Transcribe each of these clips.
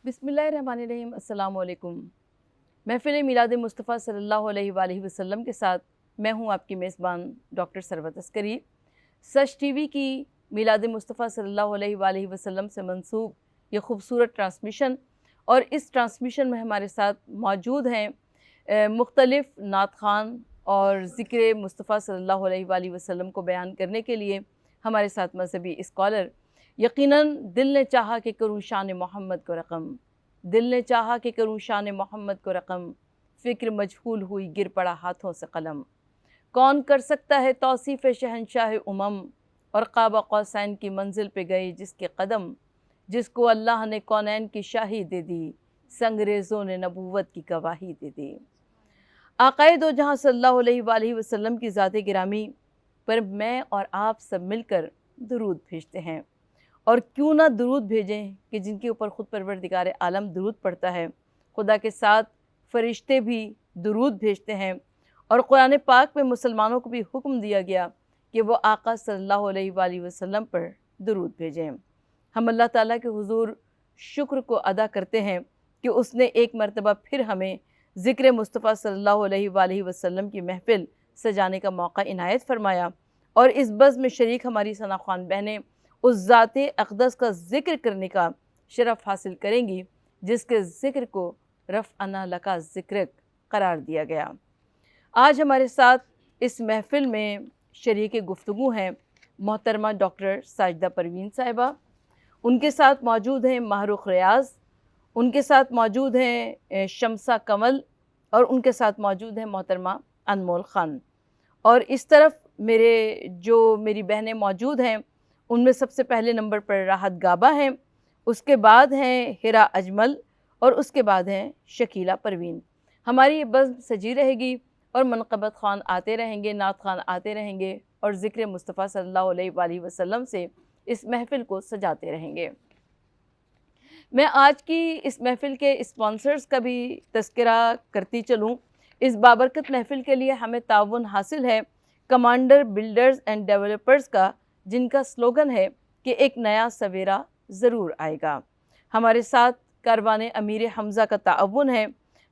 बिस्मिल्लाहिर्रहमानिर्रहीम। अस्सलाम वालेकुम। महफ़िल मिलाद मुस्तफ़ा सल्लल्लाहु अलैहि वसल्लम के साथ मैं हूँ आपकी मेज़बान डॉक्टर सरवत अस्करी। सच टीवी की मिलाद मुस्तफ़ा सल्लल्लाहु अलैहि वसल्लम से मंसूब ये खूबसूरत ट्रांसमिशन, और इस ट्रांसमिशन में हमारे साथ मौजूद हैं मुख्तलिफ़ नात ख़ान और ज़िक्र मुस्तफ़ा सल्लल्लाहु अलैहि वसल्लम को बयान करने के लिए हमारे साथ मज़हबी स्कॉलर। यकीनन दिल ने चाहा कि करूँ शान मोहम्मद को रक़म, दिल ने चाहा कि करूँ शान मोहम्मद को रक़म, फ़िक्र मजहूल हुई गिर पड़ा हाथों से कलम। कौन कर सकता है तौसीफ़ शहंशाह उमम, और क़ाब क़ौसैन की मंजिल पे गए जिसके कदम, जिसको अल्लाह ने कौनैन की शाही दे दी, संगरेज़ों ने नबूवत की गवाही दे दी। आक़ाए दो जहाँ सल्लल्लाहु अलैहि वसल्लम की ज़ात गिरामी पर मैं और आप सब मिलकर दुरूद भेजते हैं। और क्यों ना दुरूद भेजें कि जिनके ऊपर ख़ुद परवरदिगार आलम दुरूद पढ़ता है। खुदा के साथ फ़रिश्ते भी दुरूद भेजते हैं, और कुरान पाक में मुसलमानों को भी हुक्म दिया गया कि वो आका सल्लल्लाहु अलैहि वसल्लम पर दुरूद भेजें। हम अल्लाह ताला के हुज़ूर शुक्र को अदा करते हैं कि उसने एक मरतबा फिर हमें ज़िक्र मुस्तफ़ा सल्लल्लाहु अलैहि वसल्लम की महफ़िल सजाने का मौका इनायत फ़रमाया, और इस बज़्म में शरीक हमारी सना ख़वान बहनें उस ज़ाते अक़दस का ज़िक्र करने का शरफ़ हासिल करेंगी जिसके ज़िक्र को रफ़अना लका ज़िक्रक करार दिया गया। आज हमारे साथ इस महफ़िल में शरीक गुफ्तगू हैं मोहतरमा डॉक्टर साजिदा परवीन साहिबा, उनके साथ मौजूद हैं महरुख रियाज़, उनके साथ मौजूद हैं शम्सा कमल, और उनके साथ मौजूद हैं मोहतरमा अनमोल ख़ान। और इस तरफ मेरी बहनें मौजूद हैं, उनमें सबसे पहले नंबर पर राहत गाबा हैं, उसके बाद हैं हिरा अजमल, और उसके बाद हैं शकीला परवीन। हमारी ये बज़्म सजी रहेगी और मनक़बत ख़ान आते रहेंगे, नात ख़ान आते रहेंगे, और ज़िक्र मुस्तफ़ा सल्लल्लाहु अलैहि वसल्लम से इस महफ़िल को सजाते रहेंगे। मैं आज की इस महफ़िल के स्पॉन्सर्स का भी तज़किरा करती चलूँ। इस बाबरकत महफ़िल के लिए हमें ताउन हासिल है कमांडर बिल्डर्स एंड डेवलपर्स का, जिनका स्लोगन है कि एक नया सवेरा ज़रूर आएगा। हमारे साथ कारवाने अमीर हमज़ा का ताउन है,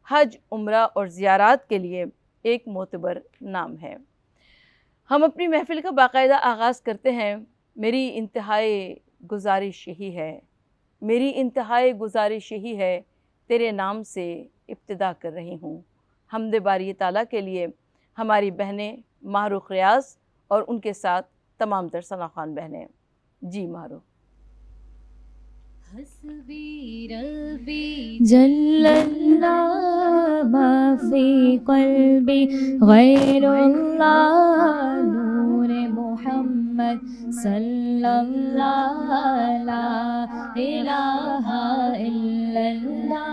हज उम्रा और ज़ियारात के लिए एक मोतबर नाम है। हम अपनी महफ़िल का बाकायदा आगाज़ करते हैं। मेरी इंतहाई गुजारिश यही है, मेरी इंतहाई गुजारिश यही है, तेरे नाम से इब्तिदा कर रही हूँ। हम्द बारी ताला के लिए हमारी बहनें महरुख रियाज़ और उनके साथ तमाम तर सना ख़ान बहनें। जी महरुख। हस्बी रब्बी जल्लल्लाह मा फ़ी क़ल्बी ग़ैरुल्लाह नूरे मुहम्मद सल्लल्लाह ला इलाहा इल्लल्लाह।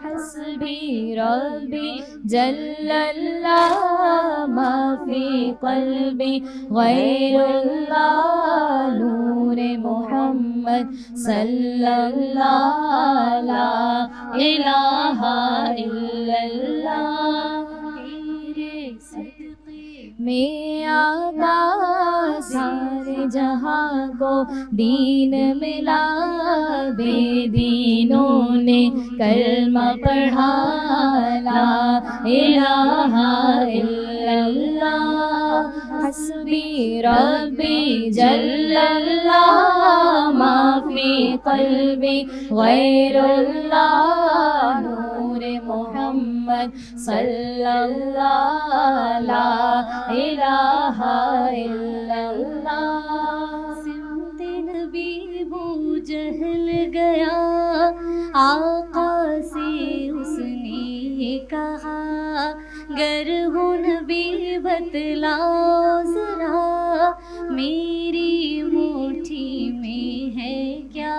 हस्बी रब्बी जल्लल्लाह मा फ़ी क़ल्बी ग़ैरुल्लाह नूरे मुहम्मद सल्लल्लाह ला इलाहा इल्लल्लाह। तेरे सदक़े में आका सारे जहां को दीन मिला, बेदीनों ने कलमा पढ़ा, ला इलाहा इल्लल्लाह। हस्बी रब्बी जल्लल्लाह मा फ़ी क़ल्बी ग़ैरुल्लाह नूरे मुहम्मद सल्लल्लाह ला इलाहा इल्लल्लाह। सिमते नबी बू जहल गया, आका से उसने कहा, गर हो नबी बतलाओ ज़रा, मेरी मुट्ठी में है क्या।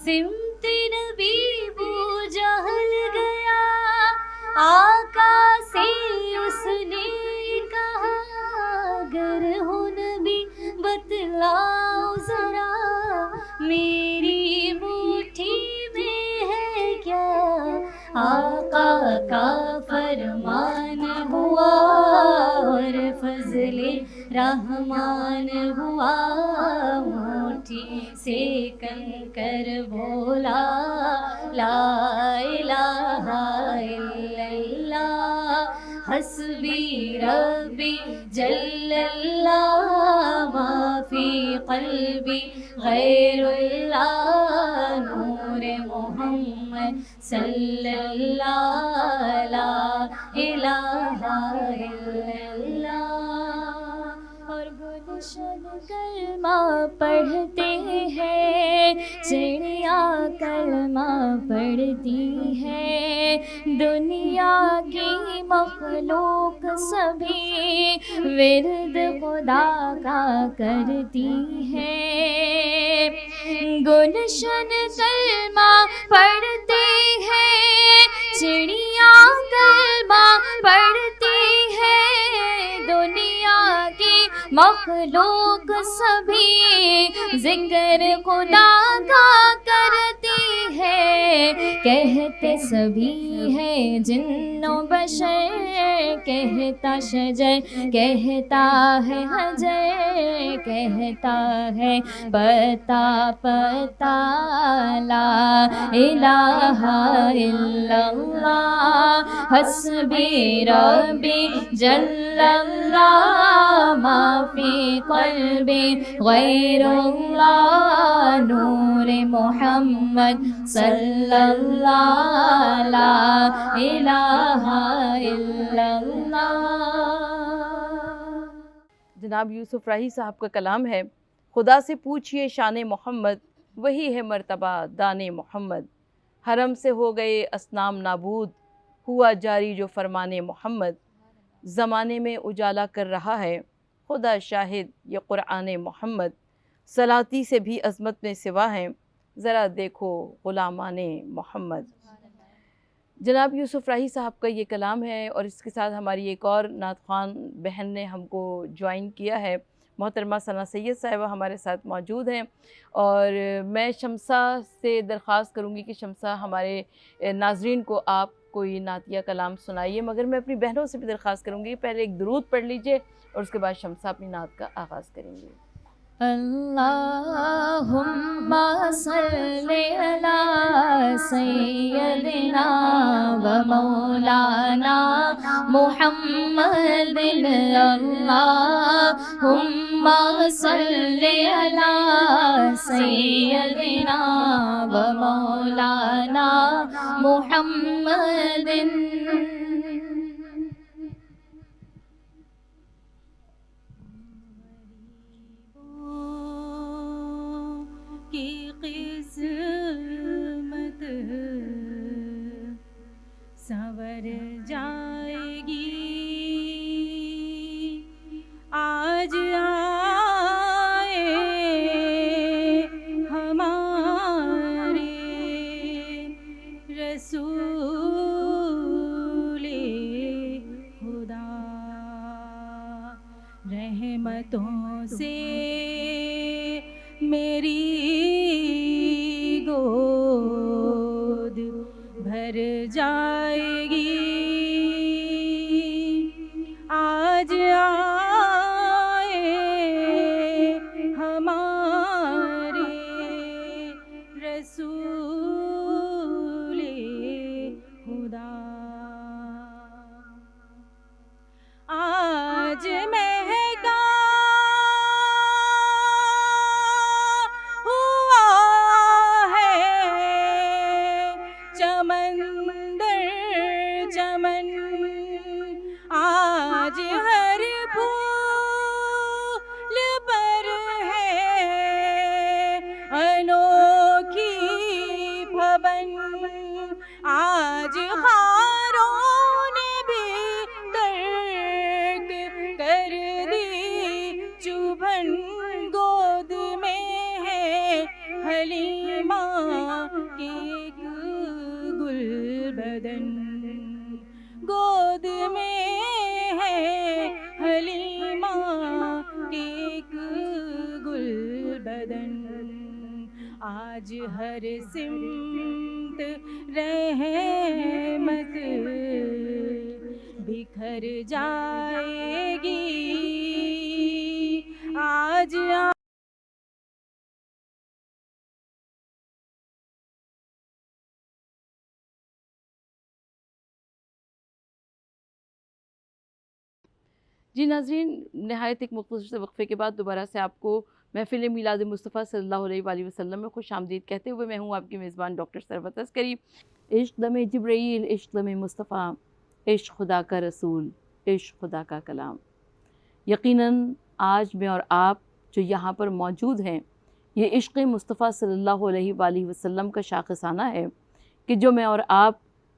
सिमते नबी बू जहल गया, आका से उसने कहा, गर हो नबी बतलाओ ज़रा, मेरी मुट्ठी में है क्या। आका का फरमान हुआ और फज़ले रहमान हुआ, ہونٹی سے کنکر بولا لا الہ الا اللہ حسبی ربی جل اللہ ما فی قلبی غیر اللہ نور محمد صلی اللہ لا الہ الا اللہ. اور گلشن کلمہ پڑھتے ہیں چڑیاں کلمہ پڑھتی ہے دنیا کی مخلوق سبھی ورد خدا کا کرتی ہے. گلشن کلمہ پڑھتے ہیں چڑیاں کلمہ پڑھتی ہے دنیا کی مخلوق سبھی ذکر خدا کا کرتی ہے. کہتے سبھی ہے جن و بشر کہتا شجر کہتا ہے حجر کہتا ہے پتا پتا لا الہ الا اللہ حسبی ربی جل اللہ ما فی قلبی غیر اللہ نور محمد صلی اللہ لا الہ الا اللہ. جناب یوسف راہی صاحب کا کلام ہے خدا سے پوچھئے شان محمد وہی ہے مرتبہ دان محمد. حرم سے ہو گئے اصنام نابود ہوا جاری جو فرمان محمد. زمانے میں اجالا کر رہا ہے خدا شاہد یہ قرآن محمد. صلاتی سے بھی عظمت میں سوا ہیں ذرا دیکھو غلامان محمد. جناب یوسف راہی صاحب کا یہ کلام ہے اور اس کے ساتھ ہماری ایک اور نعت خوان بہن نے ہم کو جوائن کیا ہے. محترمہ ثنا سید صاحبہ ہمارے ساتھ موجود ہیں اور میں شمسہ سے درخواست کروں گی کہ شمسہ ہمارے ناظرین کو آپ کوئی نعتیہ کلام سنائیے، مگر میں اپنی بہنوں سے بھی درخواست کروں گی پہلے ایک درود پڑھ لیجئے اور اس کے بعد شمسہ اپنی نعت کا آغاز کریں گے. اللہم صلی علی سیدنا و مولانا محمد. اللہم صلی علی سیدنا و مولانا محمد. کی قسمت سنور جائے گی آج آئے ہمارے رسول خدا. رحمتوں سے میری گود بھر جائے گی آج آئے ہمارے رسول خدا. آج مہکا چمن آج ہر پھول پر ہے انوکھی بھون. آج خاروں نے بھی ترک کر دی چبھن. گود میں ہے حلیمہ کی گل بدن. گود میں ہے حلیمہ کی گل بدن. آج ہر سمت رحمت بکھر جائے گی آج جی ناظرین، نہایت ایک مختصر سے وقفے کے بعد دوبارہ سے آپ کو محفل میلاد مصطفیٰ صلی اللہ علیہ وآلہ وسلم میں خوش آمدید کہتے ہوئے میں ہوں آپ کی میزبان ڈاکٹر ثروت عسکری۔ عشق دم جبرائیل، عشق دم مصطفیٰ، عشق خدا کا رسول، عشق خدا کا کلام۔ یقیناً آج میں اور آپ جو یہاں پر موجود ہیں، یہ عشق مصطفیٰ صلی اللہ علیہ وآلہ وسلم کا شاخصانہ ہے کہ جو میں اور آپ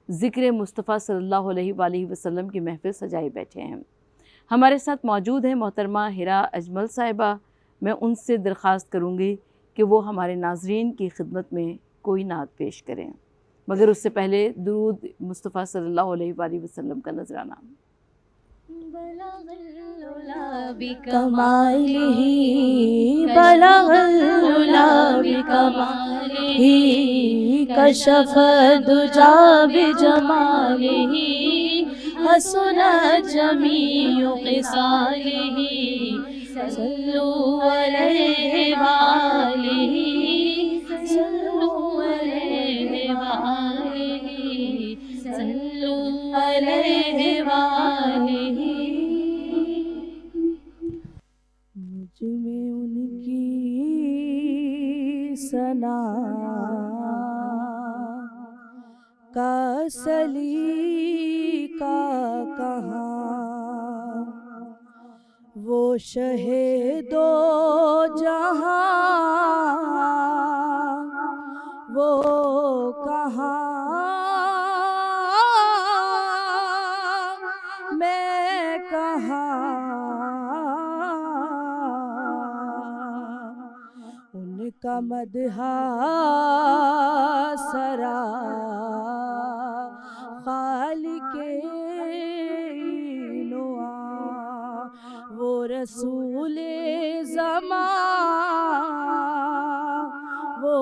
ذکر مصطفیٰ صلی اللہ علیہ وآلہ وسلم کی محفل سجائے بیٹھے ہیں۔ ہمارے ساتھ موجود ہیں محترمہ ہرا اجمل صاحبہ۔ میں ان سے درخواست کروں گی کہ وہ ہمارے ناظرین کی خدمت میں کوئی نعت پیش کریں، مگر اس سے پہلے درود مصطفیٰ صلی اللہ علیہ وآلہ وسلم کا نذرانہ۔ بکمالہ بلغ العلا بکمالہ کشف الدجا بجمالہ حسنت جمیع خصالہ صلوا علیہ وآلہ صلوا علیہ وآلہ صلوا علیہ وآلہ۔ مجھ میں ان کی ثنا کا سلیقہ کہاں، وہ شہ دو جہاں وہ کہاں، میں کہاں، ان کا مدح سرا خالق نواں، وہ رسول زمان وہ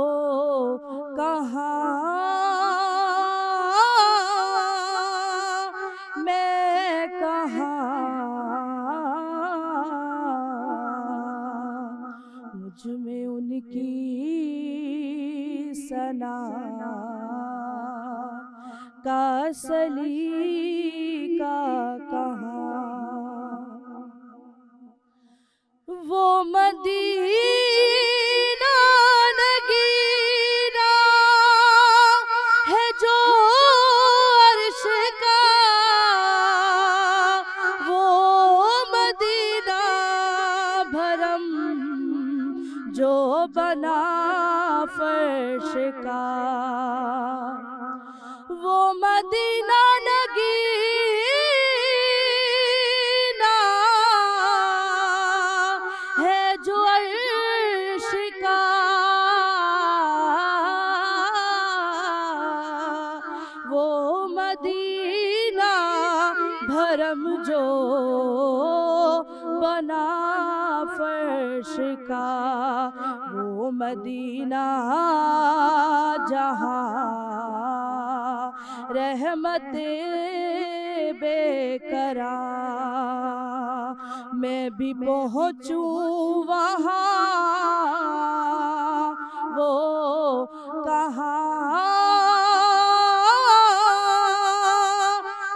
کہاں، میں کہاں، مجھ میں ان کی ثنا کا سلیقہ کہاں، وہ مدینہ نگینا ہے جو عرش کا، وہ مدینہ بھرم جو بنا فرش کا، وہ مدینہ نگینا ہے جو عرش کا، وہ مدینہ بھرم جو بنا فرش کا، وہ مدینہ جہاں رحمت بے قرار، میں بھی پہنچوں وہاں وہ کہاں،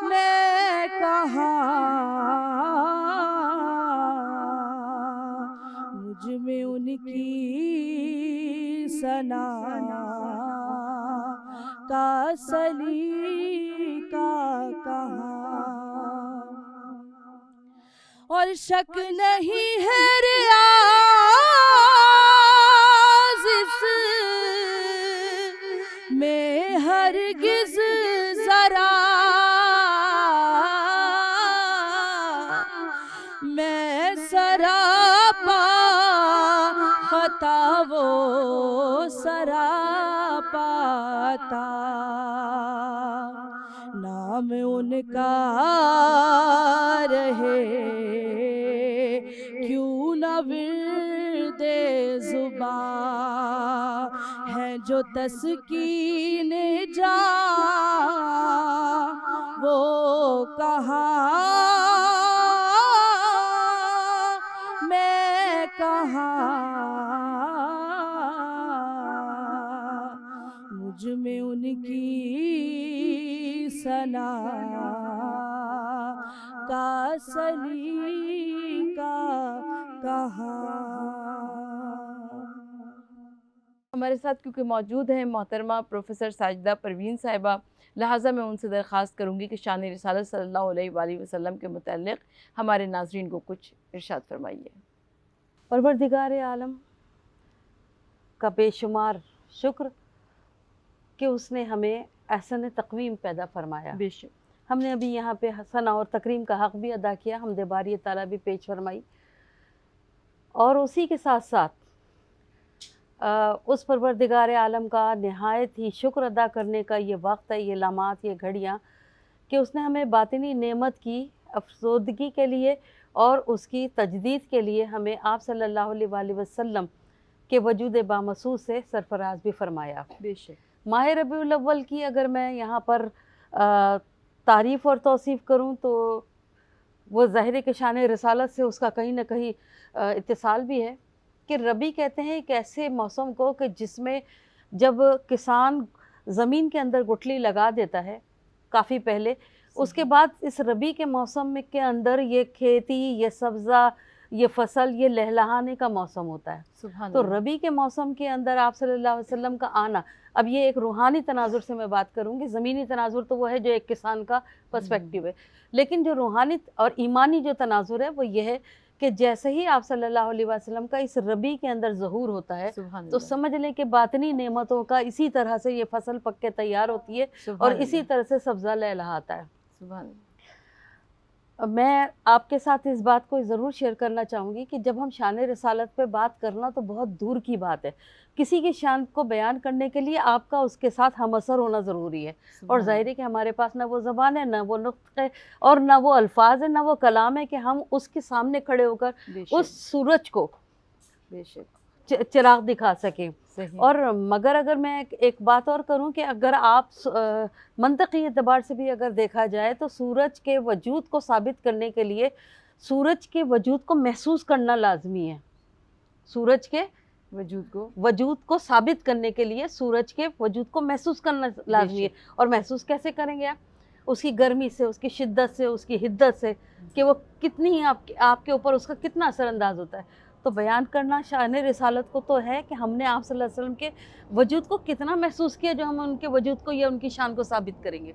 میں کہاں، مجھ میں ان کی ثنا کا سلیقہ کہاں، اور شک نہیں ہے ریاض اس میں ہرگز ذرا، میں سراپا خطا وہ سراپا عطا، نام ان کا رہے کیوں نہ ورد زباں، ہیں جو تسکین جاں وہ کہاں، میں کہاں، مجھ میں ان کی ثنا का सलीका कहा। हमारे साथ क्योंकि मौजूद हैं मोहतरमा प्रोफेसर साजिदा परवीन साहिबा, लिहाजा मैं उनसे दरख्वास्त करूँगी कि शान रिसालत सल्लल्लाहु अलैहि वसल्लम के मुताल्लिक़ हमारे नाज़रीन को कुछ इरशाद फरमाइए। परवरदिगार आलम का बेशुमार शुक्र कि उसने हमें एहसन तक़वीम पैदा फरमाया। बेशक हमने अभी यहाँ पे सना और तकरीम का हक़ भी अदा किया, हमदे बारी ताला भी पेश फरमाई, और उसी के साथ साथ उस परवरदिगार आलम का नहायत ही शुक्र अदा करने का ये वक्त है, ये लम्हात, ये घड़ियाँ, कि उसने हमें बातिनी नेमत की अफसोदगी के लिए और उसकी तजदीद के लिए हमें आप सल्लल्लाहु अलैहि वसल्लम के वजूद बामसूस से सरफराज भी फरमाया। बेशक माह रबीउल अव्वल की अगर मैं यहाँ पर तारीफ़ और तौसीफ़ करूँ तो वो ज़ाहिर के शान रिसालत से उसका कहीं ना कहीं इत्तिसाल भी है कि रबी कहते हैं एक ऐसे मौसम को कि जिसमें जब किसान ज़मीन के अंदर गुठली लगा देता है काफ़ी पहले, उसके बाद इस रबी के मौसम में के अंदर ये खेती, ये सब्ज़ा, ये फसल, ये लहलहाने का मौसम होता है। सुभान तो अल्लाह। रबी के मौसम के अंदर आप सल्लल्लाहु अलैहि वसल्लम का आना, अब ये एक रूहानी तनाजुर से मैं बात करूँगी, ज़मीनी तनाजुर तो वो है जो एक किसान का पर्सपेक्टिव है, लेकिन जो रूहानी और ईमानी जो तनाजुर है वो ये है कि जैसे ही आप सल्लल्लाहु अलैहि वसल्लम का इस रबी के अंदर ज़हूर होता है सुभान तो अल्लाह। समझ लें कि बातनी नेमतों का इसी तरह से ये फसल पक के तैयार होती है सुभान और इसी अल्लाह। तरह से सब्ज़ा लहलहाता है। सुभान अल्लाह। मैं आपके साथ इस बात को ज़रूर शेयर करना चाहूँगी कि जब हम शान रिसालत पे बात करना तो बहुत दूर की बात है, किसी की शान को बयान करने के लिए आपका उसके साथ हमअसर होना ज़रूरी है, और सुभान ज़ाहिर है कि हमारे पास ना वो ज़बान है, ना वो नुत्क़ है, और ना वो अल्फाज है, ना वो कलाम है कि हम उसके सामने खड़े होकर बेशक उस सूरज को बेशक चिराग दिखा सकें। सही। और मगर अगर मैं एक बात और करूं कि अगर आप मंतकी एतबार से भी अगर देखा जाए तो सूरज के वजूद को साबित करने के लिए सूरज के वजूद को महसूस करना लाजमी है। सूरज के वजूद को साबित करने के लिए सूरज के वजूद को महसूस करना लाजमी है। और महसूस कैसे करेंगे आप? उसकी गर्मी से, उसकी शिद्दत से, उसकी हिद्दत से, कि वो कितनी आपके ऊपर उसका कितना असरअंदाज होता है। तो बयान करना शान रिसालत को तो है कि हमने आप सल्लल्लाहु अलैहि वसल्लम के वजूद को कितना महसूस किया, जो हम उनके वजूद को या उनकी शान को साबित करेंगे।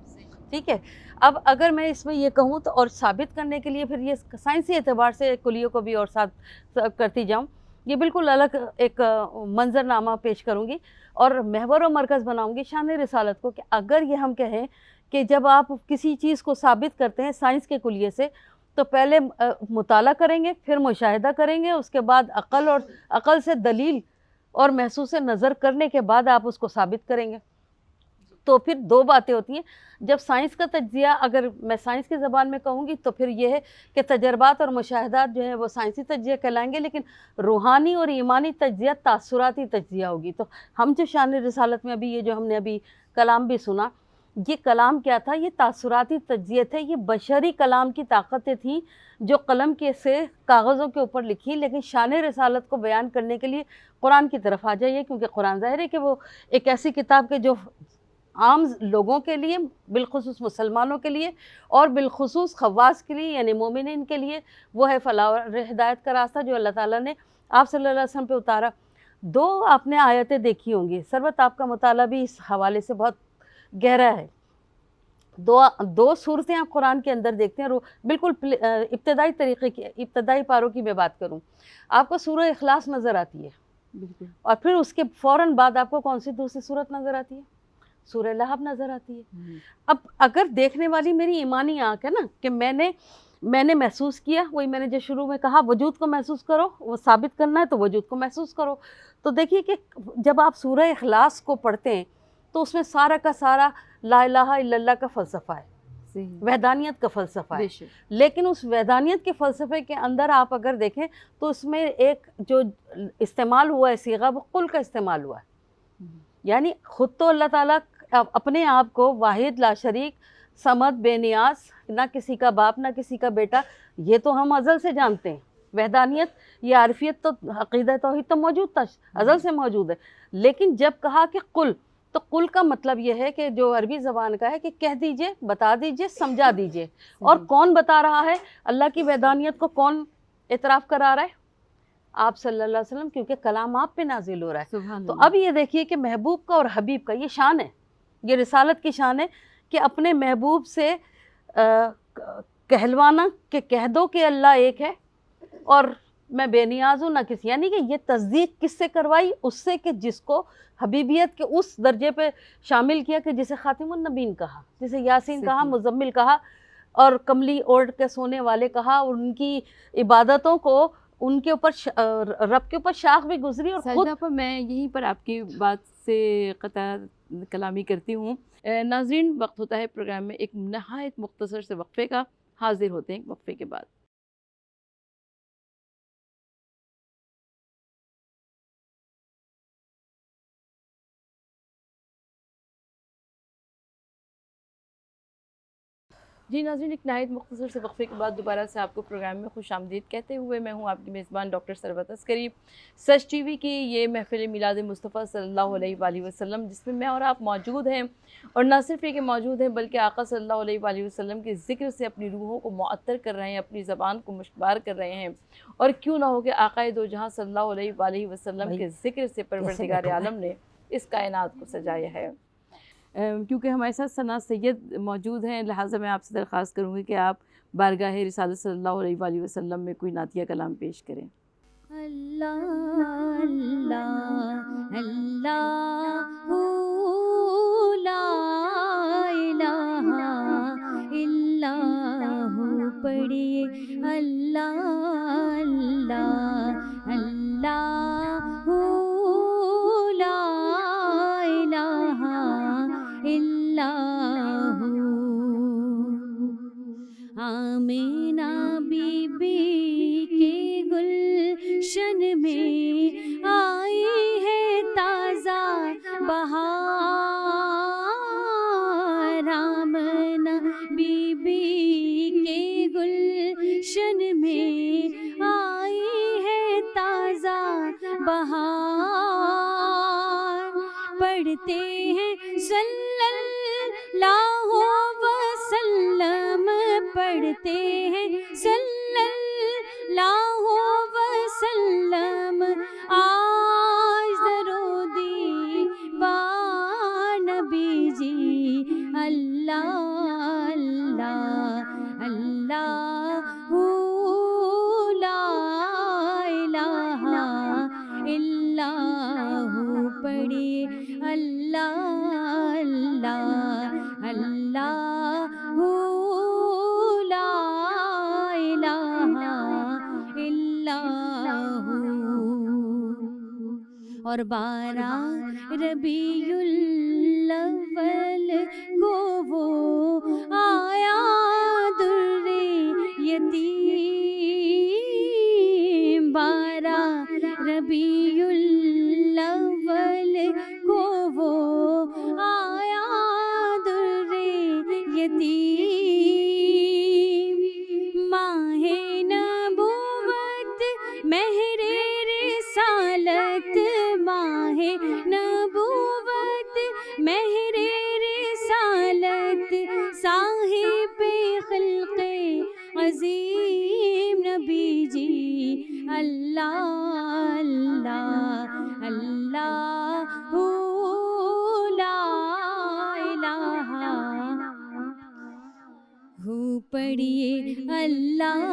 ठीक है। अब अगर मैं इसमें ये कहूँ तो, और साबित करने के लिए फिर ये साइंसी एतबार से कुलियों को भी और साथ करती जाऊँ, ये बिल्कुल अलग एक मंजरनामा पेश करूँगी और महवर और मरकज़ बनाऊँगी शान रिसालत को, कि अगर ये हम कहें कि जब आप किसी चीज़ को साबित करते हैं साइंस के कुलिये से, तो पहले मुताला करेंगे, फिर मुशाहिदा करेंगे, उसके बाद अक़ल और अक़ल से दलील और महसूस नज़र करने के बाद आप उसको साबित करेंगे। तो फिर दो बातें होती हैं। जब साइंस का तज्ज़िया, अगर मैं साइंस की ज़बान में कहूँगी तो फिर ये है कि तजर्बात और मुशाहिदात जो है वो साइंसी तज्ज़िया कहलाएंगे, लेकिन रूहानी और ईमानी तज्ज़िया तासुराती तज्ज़िया होगी। तो हम जो शान रिसालत में अभी ये जो हमने अभी कलाम भी सुना, ये कलाम क्या था? ये तासुराती तज्ज़िये थे, ये बशरी कलाम की ताकतें थीं जो कलम के से कागज़ों के ऊपर लिखी। लेकिन शान रिसालत को बयान करने के लिए कुरान की तरफ आ जाइए, क्योंकि कुरान ज़ाहिर है कि वो एक ऐसी किताब के जो आम लोगों के लिए, बिलखुसूस मुसलमानों के लिए और बिलखुसूस खवास के लिए यानी मोमिनीन के लिए वो है फलाह और हिदायत का रास्ता जो अल्लाह ताला ने आप सल्लल्लाहु अलैहि वसल्लम पे उतारा। दो आपने आयतें देखी होंगी, सरबत आपका मुताला भी इस हवाले से बहुत गहरा है। दो सूरतें आप कुरान के अंदर देखते हैं, बिल्कुल इब्तदाई तरीक़े की, इब्तदाई पारों की मैं बात करूँ, आपको सूरह इखलास नज़र आती है, बिल्कुल, और फिर उसके फ़ौरन बाद आपको कौन सी दूसरी सूरत नज़र आती है? सूरह लहब नज़र आती है। अब अगर देखने वाली मेरी ईमानी आँख है ना, कि मैंने महसूस किया, वही मैंने जो शुरू में कहा, वजूद को महसूस करो, वो साबित करना है तो वजूद को महसूस करो। तो देखिए कि जब आप सूरह इखलास को पढ़ते हैं तो उसमें सारा का सारा ला इलाहा इल्लल्लाह का फ़लसफ़ा है, वहदानियत का फ़लसफ़ा है। लेकिन उस वहदानियत के फ़लसफ़े के अंदर आप अगर देखें तो उसमें एक जो इस्तेमाल हुआ है सीगा, वो कुल का इस्तेमाल हुआ है। यानी ख़ुद तो अल्लाह ताला अपने आप को वाहिद ला शरीक, समद, बेनियाज, ना किसी का बाप ना किसी का बेटा, ये तो हम अज़ल से जानते हैं। वहदानियत, ये आरिफियत तो अक़ीदा तौहीद तो मौजूद था, अज़ल से मौजूद है। लेकिन जब कहा कि कुल, تو قل کا مطلب یہ ہے کہ جو عربی زبان کا ہے کہ کہہ دیجئے، بتا دیجئے، سمجھا دیجئے. اور کون بتا رہا ہے اللہ کی وحدانیت کو؟ کون اعتراف کرا رہا ہے؟ آپ صلی اللہ علیہ وسلم، کیونکہ کلام آپ پہ نازل ہو رہا ہے. سبحان تو اللہ. اب یہ دیکھیے کہ محبوب کا اور حبیب کا یہ شان ہے، یہ رسالت کی شان ہے کہ اپنے محبوب سے کہلوانا کہ کہہ دو کہ اللہ ایک ہے اور میں بے نیاز ہوں نہ کسی. یعنی کہ یہ تصدیق کس سے کروائی؟ اس سے کہ جس کو حبیبیت کے اس درجے پہ شامل کیا کہ جسے خاتم النبین کہا، جسے یاسین کہا، مزمل کہا، اور کملی اوڑھ کے سونے والے کہا، اور ان کی عبادتوں کو ان کے اوپر رب کے اوپر شاخ بھی گزری. اور خود ساجدہ پر میں یہیں پر آپ کی بات سے قطع کلامی کرتی ہوں. ناظرین، وقت ہوتا ہے پروگرام میں ایک نہایت مختصر سے وقفے کا. حاضر ہوتے ہیں وقفے کے بعد. جی ناظرین، ایک نہایت مختصر سے وقفے کے بعد دوبارہ سے آپ کو پروگرام میں خوش آمدید کہتے ہوئے میں ہوں آپ کی میزبان ڈاکٹر ثروت عسکری. سچ ٹی وی کی یہ محفل میلاد مصطفیٰ صلی اللہ علیہ وآلہ وسلم، جس میں اور آپ موجود ہیں، اور نہ صرف یہ کہ موجود ہیں بلکہ آقا صلی اللہ علیہ وآلہ وسلم کے ذکر سے اپنی روحوں کو معطر کر رہے ہیں، اپنی زبان کو مشکبار کر رہے ہیں. اور کیوں نہ ہو کہ آقا دو جہاں صلی اللہ علیہ وآلہ وسلم کے ذکر سے پروردگار عالم نے اس کائنات کو سجایا ہے. کیونکہ ہمارے ساتھ ثنا سید موجود ہیں، لہٰذا میں آپ سے درخواست کروں گی کہ آپ بارگاہ رسالت صلی اللہ علیہ وآلہ وسلم میں کوئی نعتیہ کلام پیش کریں. اللہ اللہ اللہ لا الہ الا ہو پڑھیے. اللہ اللہ اللہ لا الہ الا ہو. آمینہ بی بی کے گلشن میں آئی ہے تازہ بہار. آمینہ بی بی کے گلشن میں آئی ہے تازہ بہار. پڑھتے ہیں صلی اللہ وسلم، پڑھتے ہیں صلی اللہ وسلم آج درودی با نبی جی. اللہ اللہ اللہ لا الہ الا ہو پڑھیے. اللہ اللہ اللہ لا الہ الا ہو. اور 12 ربیع الاول کو وہ آیا در یتیم. 12 ربیع الاول کو وہ آیا در یتیم. ماہ نبوت مہر رسالت، ماہ نبوت مہر رسالت، صاحب خلق عظیم نبی جی. اللہ اللہ اللہ لا الہ ہو پڑھیے. اللہ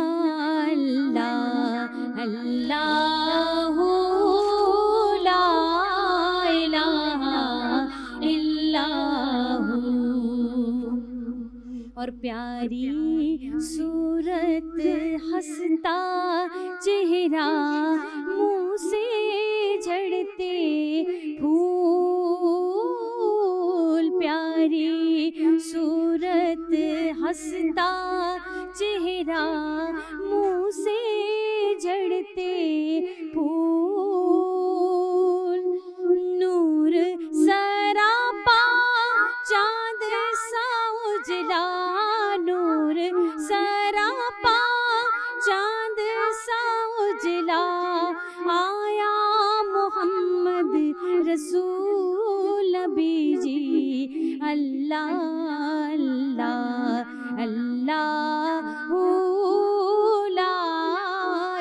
اللہ اللہ لا الہ الا ہو. اور پیاری صورت ہنستا چہرہ منہ سے جھڑتے پھول. پیاری صورت ہنستا چہرہ منہ سے جھڑتے پھول. نور سراپا چاند سا اجلا، نور سراپا چاند سا اجلا. آیا محمد رسول نبی अल्लाह अल्लाह अल्लाह ला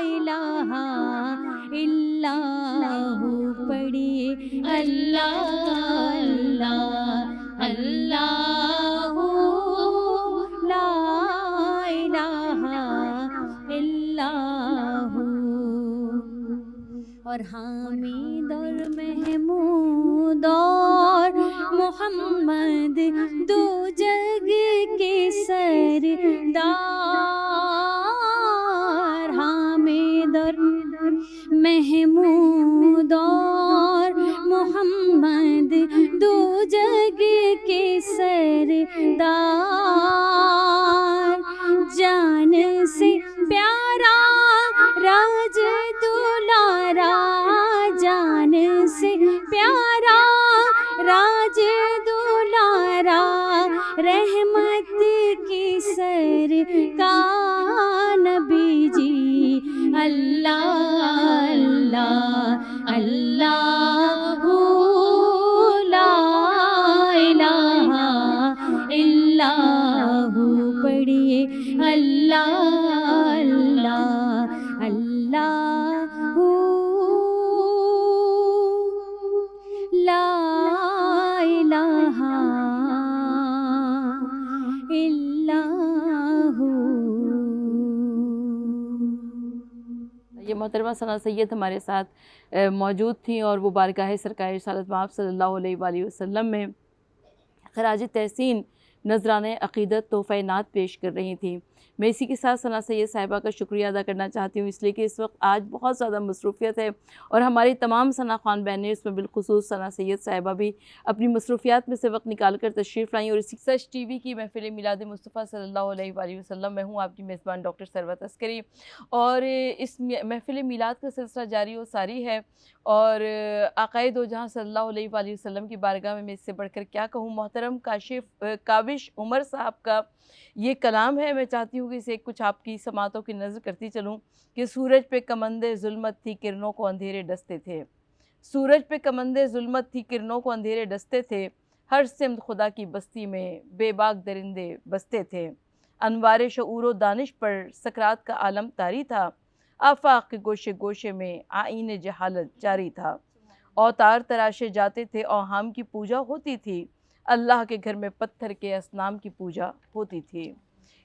इलाहा इल्लाह पढ़िए अल्लाह अल्लाह अल्लाह ला इलाहा इल्लाह। और हामिद और महमूद और मोहम्मद दो जग के सरदार। हामिद और महमूद और मोहम्मद दो जग के सरदार। जान से प्यारा राज दुलारा, जान से प्यारा राज दुलारा, रहमत की सरकार नबी जी। अल्लाह अल्लाह अल्लाह ला इलाहा इल्लाह पढ़िए अल्लाह अल्लाह अल्लाह ला इलाहा इल्लाह। ये मोहतरमा सना सैयद हमारे साथ मौजूद थी और वो बारगाह सरकार रिसालत मआब सल्लल्लाहु अलैहि वसल्लम में खराज तहसीन नजराने अक़ीदत तोहफ़े नात पेश कर रही थी। मैं इसी के साथ सना सैयद साहिबा का शुक्रिया अदा करना चाहती हूँ, इसलिए कि इस वक्त आज बहुत ज़्यादा मसरूफ़ियत है और हमारी तमाम सना ख़वान बहनें, इसमें बिलखुसूस सना सैयद साहिबा भी अपनी मसरूफ़ियात में से वक्त निकाल कर तशरीफ़ लाई। और इसी सच टीवी की महफ़िल मिलाद मुस्तफ़ा सल्लल्लाहु अलैहि वसल्लम में हूँ आपकी मेज़बान डॉक्टर सरवत अस्करी। और इस महफ़िल मिलाद का सिलसिला जारी व सारी है और आक़ाए दो जहाँ सल्लल्लाहु अलैहि वसल्लम की बारगाह में मैं इससे बढ़कर क्या कहूँ। मोहतरम काविश उमर साहब का ये कलाम है, मैं चाहती हूँ कि इसे कुछ आपकी समातों की नज़र करती चलूँ कि सूरज पे कमंदे जुल्मत थी किरणों को अंधेरे डसते थे। सूरज पे कमंदे जुल्मत थी किरणों को अंधेरे डसते थे, हर सिमत खुदा की बस्ती में बेबाक दरिंदे बसते थे। अनवार शऊर व दानिश पर सकरात का आलम तारी था, आफाक के गोशे गोशे में आईन जहालत जारी था। औतार तराशे जाते थे, औहाम की पूजा होती थी, अल्लाह के घर में पत्थर के असनाम की पूजा होती थी।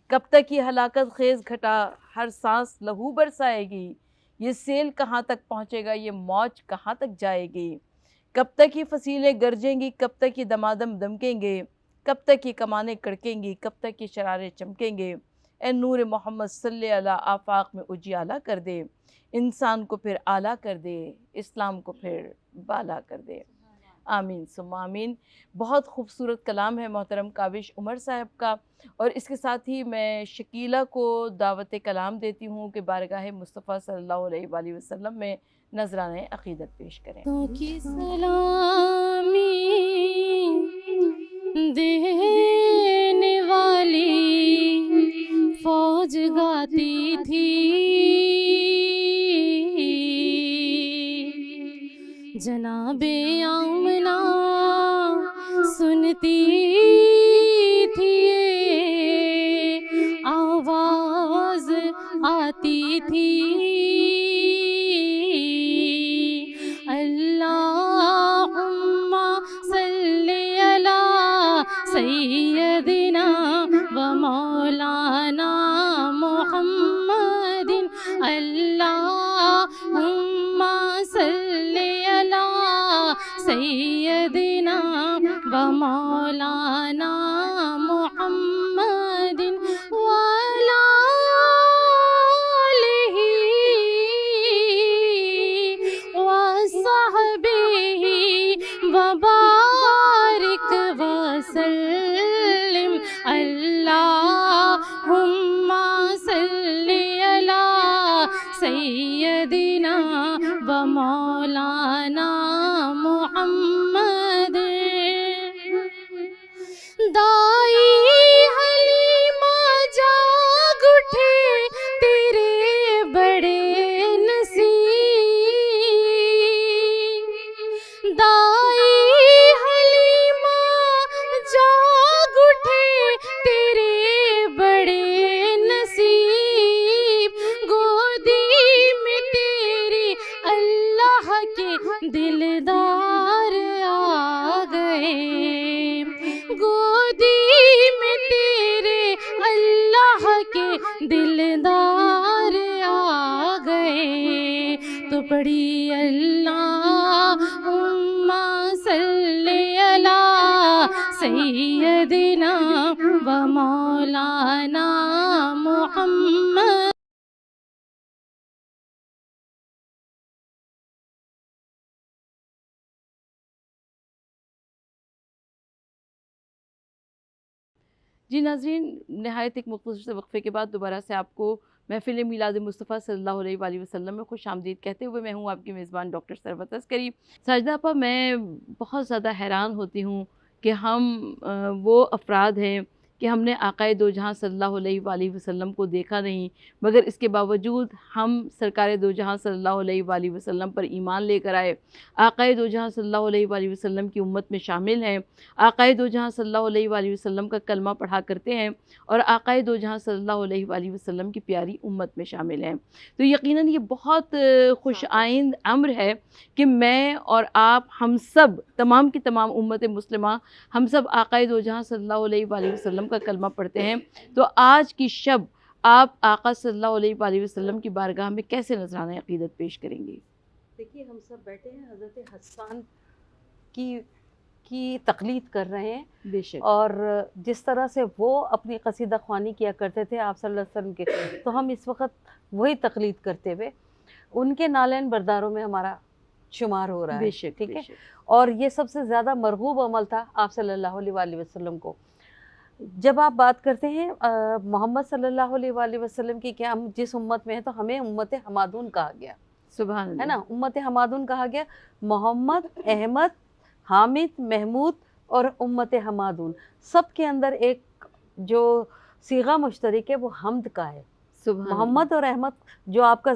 कब तक ये हलाकत खेज घटा हर सांस लहू बरसाएगी, ये सेल कहाँ तक पहुँचेगा, ये मौज कहाँ तक जाएगी। कब तक ये फसीलें गरजेंगी, कब तक ये दमादम दमकेंगे, कब तक ये कमाने कड़केंगी, कब तक ये शरारे चमकेंगे। ए नूर मोहम्मद सल्ले अला आफाक में उजियाला कर दे, इंसान को फिर आला कर दे, इस्लाम को फिर बाला कर दे। आमीन सुम्मा आमीन। बहुत खूबसूरत कलाम है मोहतरम काविश उमर साहब का। और इसके साथ ही मैं शकीला को दावत कलाम देती हूँ कि बारगाह मुस्तफ़ा सल्लल्लाहु अलैहि वसल्लम में नजराने अक़ीदत पेश करें। तो की सलामी देने वाली फौज गाती थी, जनाबे आमना सुनती थी, आवाज आती थी, अल्लाहुम्मा सल्ली अला सय्यदिना व मौलाना मुहम्मदिन, अल्लाहुम्मा सल्ली अला सय्यदिना व मौलाना मुहम्मदिन वाला आलिही व सहबिही व बारिक व सल्लिम, अल्लाहुम्मा सल्ली अला सय्यदिना व मौलाना मुहम्मद। दाई हलीमा जाग उठे तेरे बड़े नसीब, दाई हलीमा जाग گودی میں تیرے اللہ کے دلدار آ گئے، تو پڑھی اللہم صلی علی سیدنا و مولانا محمد۔ جی ناظرین، نہایت ایک مختصر سے وقفے کے بعد دوبارہ سے آپ کو محفل میلاد مصطفیٰ صلی اللہ علیہ وآلہ وسلم میں خوش آمدید کہتے ہوئے میں ہوں آپ کی میزبان ڈاکٹر ثروت عسکری۔ ساجدہ آپا، میں بہت زیادہ حیران ہوتی ہوں کہ ہم وہ افراد ہیں کہ ہم نے آقائے دو جہاں صلی اللہ علیہ وآلہ وسلم کو دیکھا نہیں، مگر اس کے باوجود ہم سرکار دو جہاں صلی اللہ علیہ وآلہ وسلم پر ایمان لے کر آئے، آقائے دو جہاں صلی اللہ علیہ وآلہ وسلم کی امت میں شامل ہیں، آقائے دو جہاں صلی اللہ علیہ وآلہ وسلم کا کلمہ پڑھا کرتے ہیں اور آقائے دو جہاں صلی اللہ علیہ وآلہ وسلم کی پیاری امت میں شامل ہیں۔ تو یقیناً یہ بہت خوش آئند امر ہے کہ میں اور آپ، ہم سب، تمام کی تمام امت مسلمہ، ہم سب آقائے دو جہاں صلی اللہ علیہ وآلہ وسلم کا کلمہ پڑھتے ہیں۔ تو آج کی شب آپ آقا صلی اللہ علیہ وآلہ وسلم کی بارگاہ میں کیسے نذرانہ عقیدت پیش کریں گے؟ دیکھیے، ہم سب بیٹھے ہیں حضرت حسان کی تقلید کر رہے ہیں، بے شک، اور جس طرح سے وہ اپنی قصیدہ خوانی کیا کرتے تھے آپ صلی اللہ علیہ وسلم کے، تو ہم اس وقت وہی تقلید کرتے ہوئے ان کے نالین برداروں میں ہمارا شمار ہو رہا ہے۔ بے شک، ٹھیک بے ہے، شک۔ اور یہ سب سے زیادہ مرغوب عمل تھا آپ صلی اللہ علیہ وآلہ وسلم کو۔ جب آپ بات کرتے ہیں محمد صلی اللہ علیہ وآلہ وسلم کی کہ ہم جس امت میں ہیں، تو ہمیں امت حمادون کہا گیا سبحان اللہ، ہے نا، امت حمادون کہا گیا۔ محمد، احمد، حامد، محمود اور امت حمادون، سب کے اندر ایک جو صیغہ مشترک ہے وہ حمد کا ہے۔ سبحان محمد اور احمد جو آپ کا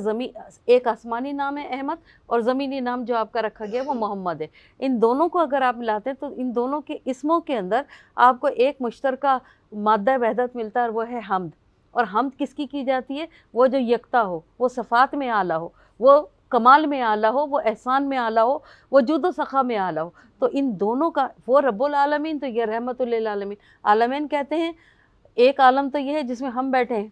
ایک آسمانی نام ہے احمد، اور زمینی نام جو آپ کا رکھا گیا وہ محمد ہے۔ ان دونوں کو اگر آپ ملاتے ہیں تو ان دونوں کے اسموں کے اندر آپ کو ایک مشترکہ مادہ وحدت ملتا ہے، اور وہ ہے حمد۔ اور حمد کس کی جاتی ہے؟ وہ جو یکتا ہو، وہ صفات میں اعلیٰ ہو، وہ کمال میں اعلیٰ ہو، وہ احسان میں اعلیٰ ہو، وہ جود و سخا میں اعلیٰ ہو۔ تو ان دونوں کا، وہ رب العالمین، تو یہ رحمت للعالمین۔ عالمین کہتے ہیں ایک عالم تو یہ ہے جس میں ہم بیٹھے ہیں،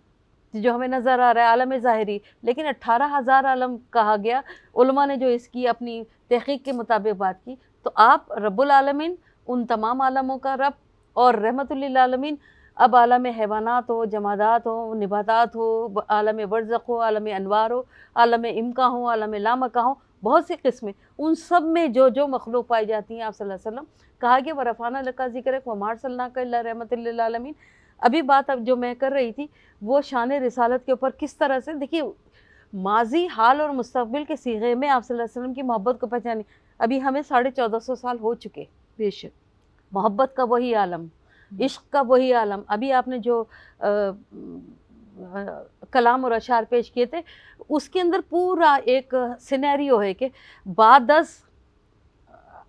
جو ہمیں نظر آ رہا ہے، عالم ظاہری، لیکن 18,000 عالم کہا گیا، علماء نے جو اس کی اپنی تحقیق کے مطابق بات کی۔ تو آپ رب العالمین، ان تمام عالموں کا رب، اور رحمت للعالمین، اب عالم حیوانات ہو، جمادات ہو، نباتات ہو، عالم برزخ ہو، عالم انوار ہو، عالم امکا ہو، عالم لامکا ہو، بہت سی قسمیں، ان سب میں جو مخلوق پائی جاتی ہیں، آپ صلی اللہ علیہ وسلم کہا گیا وَرَفَعْنَا لَكَ ذِكْرَكَ وَمَا أَرْسَلْنَاكَ إِلَّا رَحْمَةً لِّلْعَالَمِينَ۔ ابھی بات اب جو میں کر رہی تھی وہ شان رسالت کے اوپر، کس طرح سے دیکھیے ماضی، حال اور مستقبل کے صیغے میں آپ صلی اللہ علیہ وسلم کی محبت کو پہچانی۔ ابھی ہمیں 1450 سال ہو چکے، بے شک، محبت کا وہی عالم، عشق کا وہی عالم۔ ابھی آپ نے جو کلام اور اشعار پیش کیے تھے، اس کے اندر پورا ایک سینیریو ہے کہ بعد از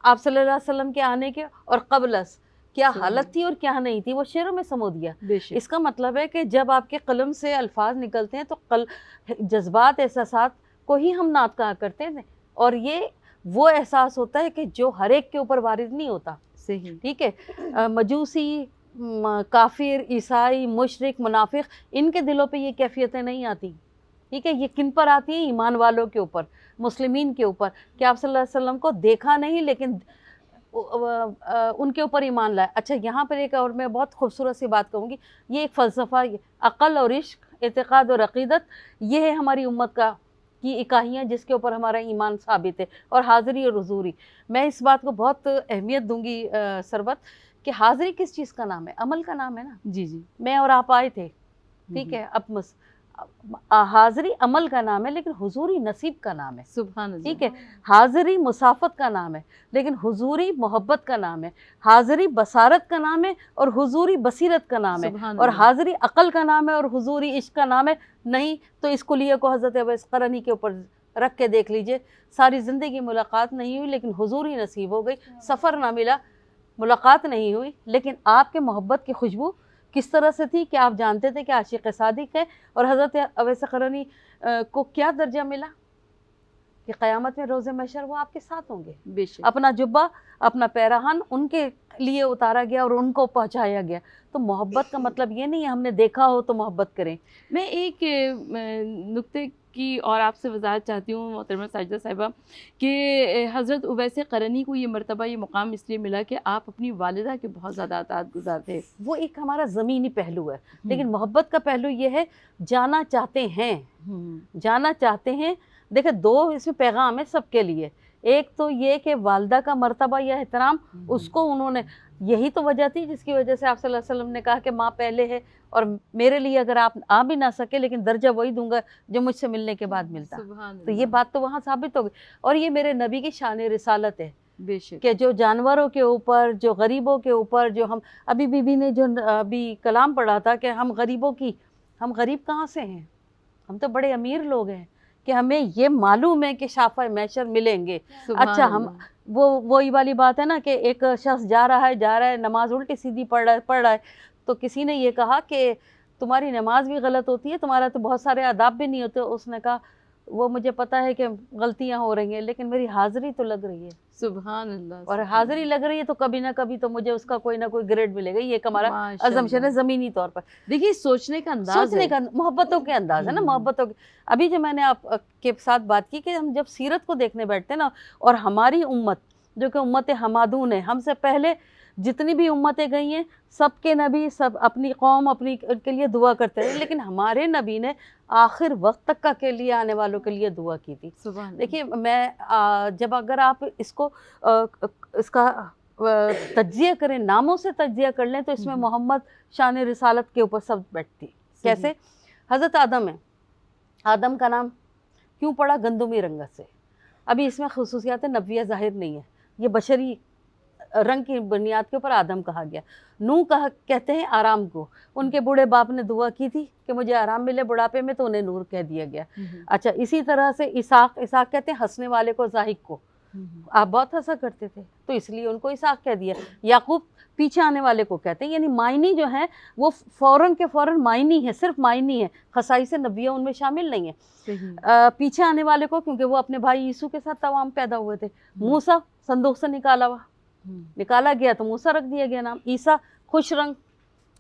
آپ صلی اللہ علیہ وسلم کے آنے کے اور قبل از کیا حالت تھی اور کیا نہیں تھی، وہ شعروں میں سمو دیا۔ بے شک، اس کا مطلب ہے کہ جب آپ کے قلم سے الفاظ نکلتے ہیں تو جذبات، احساسات کو ہی ہم نعت کہا کرتے ہیں، اور یہ وہ احساس ہوتا ہے کہ جو ہر ایک کے اوپر وارد نہیں ہوتا۔ صحیح، ٹھیک ہے، مجوسی، کافر، عیسائی، مشرک، منافق، ان کے دلوں پہ یہ کیفیتیں نہیں آتی۔ ٹھیک ہے، یہ کن پر آتی ہیں؟ ایمان والوں کے اوپر، مسلمین کے اوپر، کہ آپ صلی اللہ علیہ وسلم کو دیکھا نہیں لیکن ان کے اوپر ایمان لائے۔ اچھا، یہاں پر ایک اور میں بہت خوبصورت سی بات کہوں گی، یہ ایک فلسفہ، عقل اور عشق، اعتقاد اور عقیدت، یہ ہے ہماری امت کی اکاہیاں جس کے اوپر ہمارا ایمان ثابت ہے، اور حاضری اور حضوری۔ میں اس بات کو بہت اہمیت دوں گی ثروت، کہ حاضری کس چیز کا نام ہے؟ عمل کا نام ہے نا۔ جی جی، میں اور آپ آئے تھے، ٹھیک ہے، اب حاضری عمل کا نام ہے، لیکن حضوری نصیب کا نام ہے۔ سبحان اللہ، ٹھیک ہے، حاضری مسافت کا نام ہے، لیکن حضوری محبت کا نام ہے۔ حاضری بصارت کا نام ہے اور حضوری بصیرت کا نام ہے، سبحان اور اللہ، حاضری عقل کا نام ہے اور حضوری عشق کا نام ہے۔ نہیں تو اس کلیہ کو حضرت اویس قرنی کے اوپر رکھ کے دیکھ لیجئے، ساری زندگی ملاقات نہیں ہوئی لیکن حضوری نصیب ہو گئی، سفر نہ ملا، ملاقات نہیں ہوئی، لیکن آپ کے محبت کی خوشبو کس طرح سے تھی کہ آپ جانتے تھے کہ عاشق صادق ہے۔ اور حضرت اویس قرنی کو کیا درجہ ملا کہ قیامت میں روز محشر وہ آپ کے ساتھ ہوں گے، بے شک، اپنا جبہ، اپنا پیراہن ان کے लिए उतारा गया और उनको पहुंचाया गया। तो मोहब्बत का मतलब ये नहीं है हमने देखा हो तो मोहब्बत करें। मैं एक नुक्ते की और आपसे वजाहत चाहती हूँ मोहतरमा साजिदा साहिबा कि हज़रत उवैस क़रनी को ये मर्तबा, ये मुकाम इसलिए मिला कि आप अपनी वालिदा के बहुत ज़्यादा अताअत गुज़ार थे। वो एक हमारा ज़मीनी पहलू है, लेकिन मोहब्बत का पहलू ये है जाना चाहते हैं, जाना चाहते हैं। देखिए दो इसमें पैगाम है सबके लिए। एक तो ये कि वालिदा का मर्तबा या एहतराम उसको उन्होंने, यही तो वजह थी जिसकी वजह से आप सल्लल्लाहु अलैहि वसल्लम ने कहा कि माँ पहले है और मेरे लिए अगर आप आ भी ना सके लेकिन दर्जा वही दूंगा जो मुझसे मिलने के बाद मिलता। तो ये बात तो वहाँ साबित हो गई। और ये मेरे नबी की शान रिसालत है बेशक कि जो जानवरों के ऊपर, जो गरीबों के ऊपर, जो हम अभी बीबी ने जो अभी कलाम पढ़ा था कि हम गरीबों की, हम गरीब कहाँ से हैं, हम तो बड़े अमीर लोग हैं कि हमें ये मालूम है कि शाफ़ा मैशर मिलेंगे। अच्छा हम वही वाली बात है ना कि एक शख्स जा रहा है नमाज उल्टी सीधी पढ़ रहा है तो किसी ने ये कहा कि तुम्हारी नमाज भी गलत होती है, तुम्हारा तो बहुत सारे आदाब भी नहीं होते। उसने कहा वो मुझे पता है कि गलतियां हो रही हैं लेकिन मेरी हाज़िरी तो लग रही है। सुभान अल्लाह। और हाज़िरी लग रही है तो कभी ना कभी तो मुझे उसका कोई ना कोई ग्रेड मिलेगा। ये एक हमारा अज़म्पशन है ज़मीनी तौर पर। देखिए सोचने का अंदाज़, सोचने का मोहब्बतों के अंदाज़ है ना, मोहब्बतों के। अभी जो मैंने आप के साथ बात की कि हम जब सीरत को देखने बैठते हैं ना, और हमारी उम्मत जो कि उम्मत हमादून है, हमसे पहले जितनी भी उम्मतें गई हैं सबके नबी सब अपनी कौम अपनी के लिए दुआ करते रहे, लेकिन हमारे नबी ने आखिर वक्त तक का के लिए आने वालों के लिए दुआ की थी। देखिए मैं जब अगर आप इसको इसका तज्जिया करें, नामों से तज्जिया कर लें तो इसमें मोहम्मद शान रिसालत के ऊपर सब बैठती। कैसे? हज़रत आदम है, आदम का नाम क्यों पड़ा? गंदुमी रंगत से। अभी इसमें खुसूसियात नबविया ज़ाहिर नहीं है, ये बशरी रंग की बुनियाद के ऊपर आदम कहा गया। नूह कहते हैं आराम को, उनके बूढ़े बाप ने दुआ की थी कि मुझे आराम मिले बुढ़ापे में, तो उन्हें नूर कह दिया गया। अच्छा इसी तरह से इसाक कहते हैं हंसने वाले को, जाहिक को, आप बहुत हंसा करते थे तो इसलिए उनको इसाक कह दिया। याकूब पीछे आने वाले को कहते हैं, यानी मायनी जो है वो फ़ौरन के फ़ौरन मायनी है, सिर्फ मायनी है, खसाई से नबिया उनमें शामिल नहीं है। पीछे आने वाले को क्योंकि वो अपने भाई यीशु के साथ तमाम पैदा हुए थे। मूसा संदूक से निकाला गया तो मूसा रख दिया गया नाम। ईसा खुश रंग,